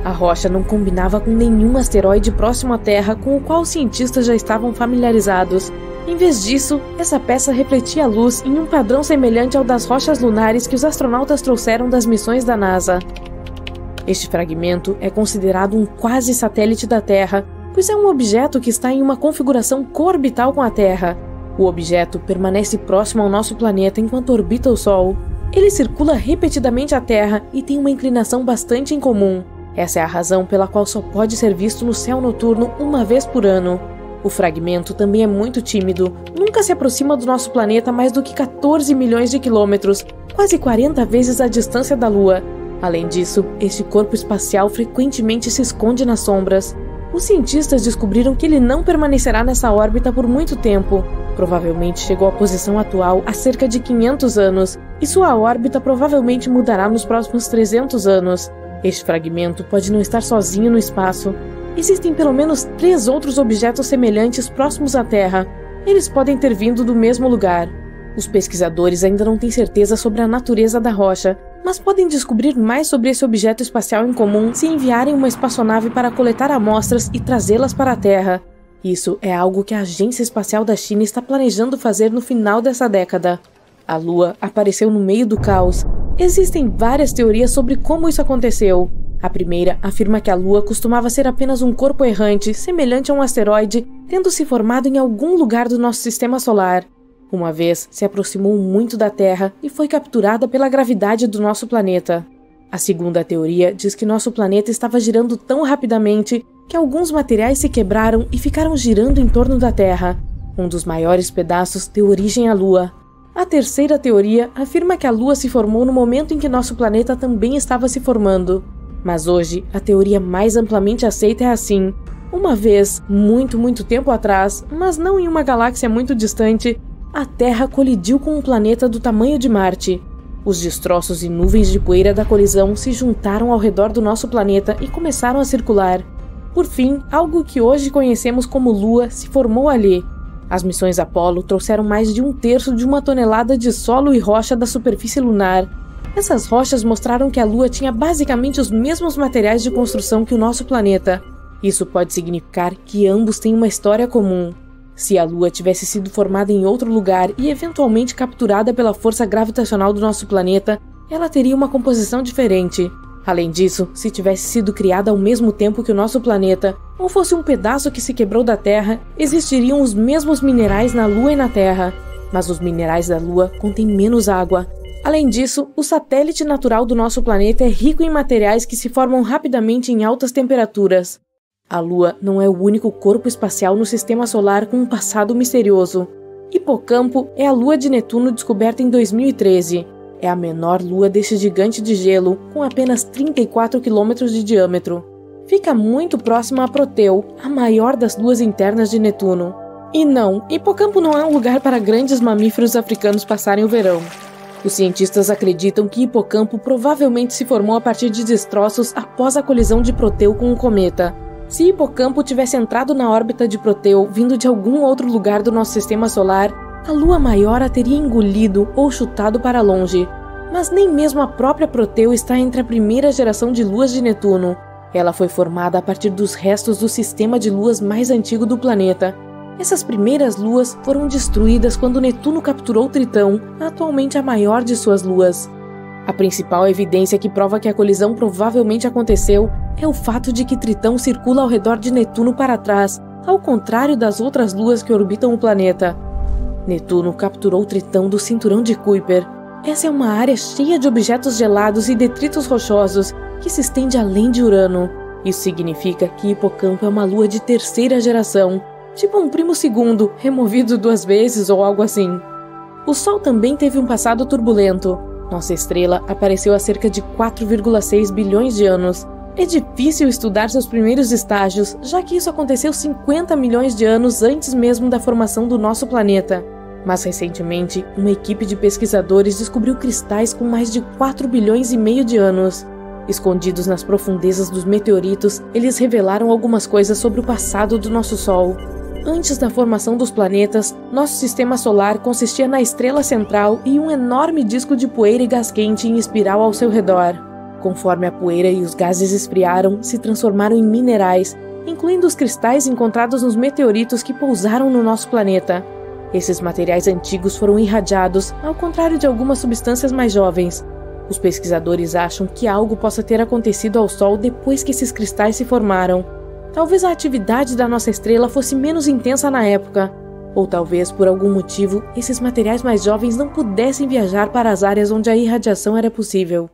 S3: A rocha não combinava com nenhum asteroide próximo à Terra com o qual os cientistas já estavam familiarizados. Em vez disso, essa peça refletia a luz em um padrão semelhante ao das rochas lunares que os astronautas trouxeram das missões da NASA. Este fragmento é considerado um quase satélite da Terra, pois é um objeto que está em uma configuração coorbital com a Terra. O objeto permanece próximo ao nosso planeta enquanto orbita o Sol. Ele circula repetidamente a Terra e tem uma inclinação bastante incomum. Essa é a razão pela qual só pode ser visto no céu noturno uma vez por ano. O fragmento também é muito tímido, nunca se aproxima do nosso planeta mais do que 14 milhões de quilômetros, quase 40 vezes a distância da Lua. Além disso, este corpo espacial frequentemente se esconde nas sombras. Os cientistas descobriram que ele não permanecerá nessa órbita por muito tempo. Provavelmente chegou à posição atual há cerca de 500 anos, e sua órbita provavelmente mudará nos próximos 300 anos. Este fragmento pode não estar sozinho no espaço. Existem pelo menos 3 outros objetos semelhantes próximos à Terra. Eles podem ter vindo do mesmo lugar. Os pesquisadores ainda não têm certeza sobre a natureza da rocha, mas podem descobrir mais sobre esse objeto espacial em comum se enviarem uma espaçonave para coletar amostras e trazê-las para a Terra. Isso é algo que a Agência Espacial da China está planejando fazer no final dessa década. A Lua apareceu no meio do caos. Existem várias teorias sobre como isso aconteceu. A primeira afirma que a Lua costumava ser apenas um corpo errante, semelhante a um asteroide, tendo se formado em algum lugar do nosso sistema solar. Uma vez se aproximou muito da Terra e foi capturada pela gravidade do nosso planeta. A segunda teoria diz que nosso planeta estava girando tão rapidamente que alguns materiais se quebraram e ficaram girando em torno da Terra. Um dos maiores pedaços deu origem à Lua. A terceira teoria afirma que a Lua se formou no momento em que nosso planeta também estava se formando. Mas hoje, a teoria mais amplamente aceita é assim. Uma vez, muito tempo atrás, mas não em uma galáxia muito distante, a Terra colidiu com um planeta do tamanho de Marte. Os destroços e nuvens de poeira da colisão se juntaram ao redor do nosso planeta e começaram a circular. Por fim, algo que hoje conhecemos como Lua se formou ali. As missões Apollo trouxeram mais de 1/3 de uma tonelada de solo e rocha da superfície lunar. Essas rochas mostraram que a Lua tinha basicamente os mesmos materiais de construção que o nosso planeta. Isso pode significar que ambos têm uma história comum. Se a Lua tivesse sido formada em outro lugar e eventualmente capturada pela força gravitacional do nosso planeta, ela teria uma composição diferente. Além disso, se tivesse sido criada ao mesmo tempo que o nosso planeta, ou fosse um pedaço que se quebrou da Terra, existiriam os mesmos minerais na Lua e na Terra. Mas os minerais da Lua contêm menos água. Além disso, o satélite natural do nosso planeta é rico em materiais que se formam rapidamente em altas temperaturas. A Lua não é o único corpo espacial no sistema solar com um passado misterioso. Hipocampo é a lua de Netuno descoberta em 2013. É a menor lua deste gigante de gelo, com apenas 34 km de diâmetro. Fica muito próxima a Proteu, a maior das luas internas de Netuno. E não, Hipocampo não é um lugar para grandes mamíferos africanos passarem o verão. Os cientistas acreditam que Hipocampo provavelmente se formou a partir de destroços após a colisão de Proteu com um cometa. Se Hipocampo tivesse entrado na órbita de Proteu vindo de algum outro lugar do nosso sistema solar, a lua maior a teria engolido ou chutado para longe. Mas nem mesmo a própria Proteu está entre a primeira geração de luas de Netuno. Ela foi formada a partir dos restos do sistema de luas mais antigo do planeta. Essas primeiras luas foram destruídas quando Netuno capturou Tritão, atualmente a maior de suas luas. A principal evidência que prova que a colisão provavelmente aconteceu é o fato de que Tritão circula ao redor de Netuno para trás, ao contrário das outras luas que orbitam o planeta. Netuno capturou Tritão do cinturão de Kuiper. Essa é uma área cheia de objetos gelados e detritos rochosos que se estende além de Urano. Isso significa que Hipocampo é uma lua de terceira geração, tipo um primo segundo, removido 2 vezes ou algo assim. O Sol também teve um passado turbulento. Nossa estrela apareceu há cerca de 4,6 bilhões de anos. É difícil estudar seus primeiros estágios, já que isso aconteceu 50 milhões de anos antes mesmo da formação do nosso planeta. Mas recentemente, uma equipe de pesquisadores descobriu cristais com mais de 4 bilhões e meio de anos. Escondidos nas profundezas dos meteoritos, eles revelaram algumas coisas sobre o passado do nosso Sol. Antes da formação dos planetas, nosso sistema solar consistia na estrela central e um enorme disco de poeira e gás quente em espiral ao seu redor. Conforme a poeira e os gases esfriaram, se transformaram em minerais, incluindo os cristais encontrados nos meteoritos que pousaram no nosso planeta. Esses materiais antigos foram irradiados, ao contrário de algumas substâncias mais jovens. Os pesquisadores acham que algo possa ter acontecido ao Sol depois que esses cristais se formaram. Talvez a atividade da nossa estrela fosse menos intensa na época, ou talvez, por algum motivo, esses materiais mais jovens não pudessem viajar para as áreas onde a irradiação era possível.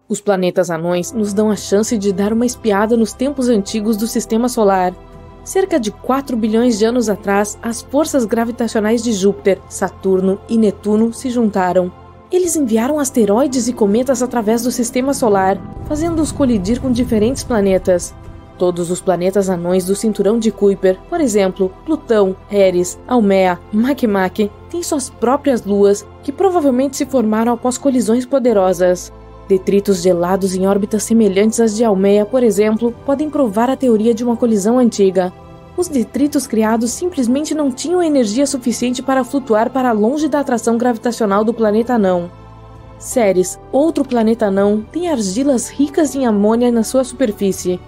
S3: Os planetas anões nos dão a chance de dar uma espiada nos tempos antigos do Sistema Solar. Cerca de 4 bilhões de anos atrás, as forças gravitacionais de Júpiter, Saturno e Netuno se juntaram. Eles enviaram asteroides e cometas através do Sistema Solar, fazendo-os colidir com diferentes planetas. Todos os planetas anões do cinturão de Kuiper, por exemplo, Plutão, Eris, Almea, Makemake, têm suas próprias luas, que provavelmente se formaram após colisões poderosas. Detritos gelados em órbitas semelhantes às de Almea, por exemplo, podem provar a teoria de uma colisão antiga. Os detritos criados simplesmente não tinham energia suficiente para flutuar para longe da atração gravitacional do planeta anão. Ceres, outro planeta anão, tem argilas ricas em amônia na sua superfície.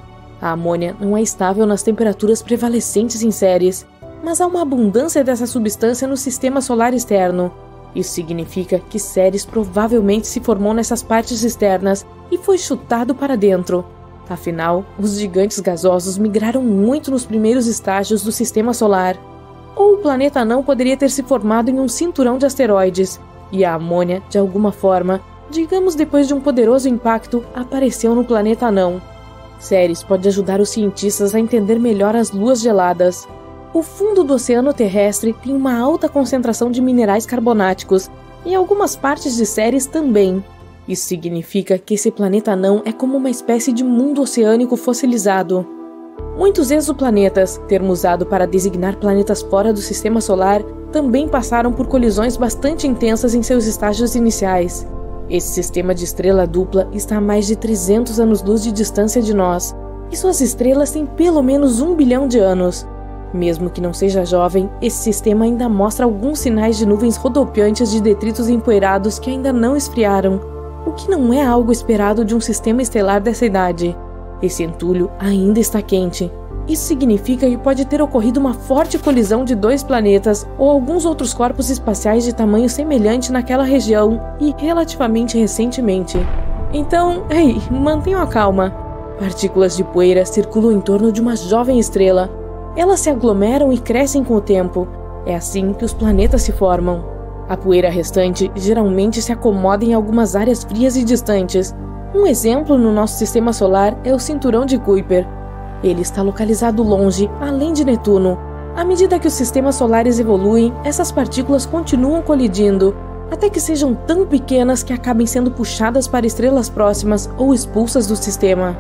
S3: A amônia não é estável nas temperaturas prevalecentes em Ceres, mas há uma abundância dessa substância no sistema solar externo. Isso significa que Ceres provavelmente se formou nessas partes externas e foi chutado para dentro. Afinal, os gigantes gasosos migraram muito nos primeiros estágios do sistema solar. Ou o planeta anão poderia ter se formado em um cinturão de asteroides, e a amônia, de alguma forma, digamos depois de um poderoso impacto, apareceu no planeta anão. Ceres pode ajudar os cientistas a entender melhor as luas geladas. O fundo do oceano terrestre tem uma alta concentração de minerais carbonáticos, e algumas partes de Ceres também. Isso significa que esse planeta anão é como uma espécie de mundo oceânico fossilizado. Muitos exoplanetas, termo usado para designar planetas fora do sistema solar, também passaram por colisões bastante intensas em seus estágios iniciais. Esse sistema de estrela dupla está a mais de 300 anos-luz de distância de nós, e suas estrelas têm pelo menos 1 bilhão de anos. Mesmo que não seja jovem, esse sistema ainda mostra alguns sinais de nuvens rodopiantes de detritos empoeirados que ainda não esfriaram, o que não é algo esperado de um sistema estelar dessa idade. Esse entulho ainda está quente. Isso significa que pode ter ocorrido uma forte colisão de 2 planetas ou alguns outros corpos espaciais de tamanho semelhante naquela região e relativamente recentemente. Então, mantenham a calma. Partículas de poeira circulam em torno de uma jovem estrela. Elas se aglomeram e crescem com o tempo. É assim que os planetas se formam. A poeira restante geralmente se acomoda em algumas áreas frias e distantes. Um exemplo no nosso sistema solar é o cinturão de Kuiper. Ele está localizado longe, além de Netuno. À medida que os sistemas solares evoluem, essas partículas continuam colidindo, até que sejam tão pequenas que acabem sendo puxadas para estrelas próximas ou expulsas do sistema.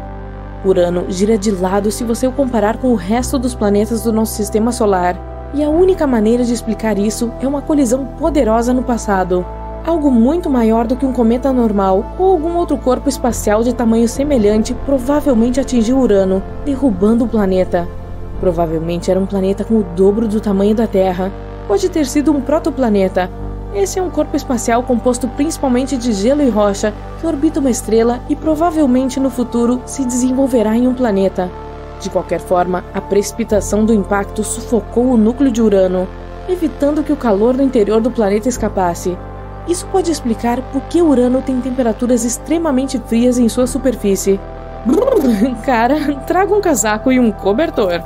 S3: Urano gira de lado se você o comparar com o resto dos planetas do nosso sistema solar, e a única maneira de explicar isso é uma colisão poderosa no passado. Algo muito maior do que um cometa normal ou algum outro corpo espacial de tamanho semelhante provavelmente atingiu Urano, derrubando o planeta. Provavelmente era um planeta com o dobro do tamanho da Terra. Pode ter sido um protoplaneta. Esse é um corpo espacial composto principalmente de gelo e rocha que orbita uma estrela e provavelmente no futuro se desenvolverá em um planeta. De qualquer forma, a precipitação do impacto sufocou o núcleo de Urano, evitando que o calor do interior do planeta escapasse. Isso pode explicar por que Urano tem temperaturas extremamente frias em sua superfície. Cara, traga um casaco e um cobertor.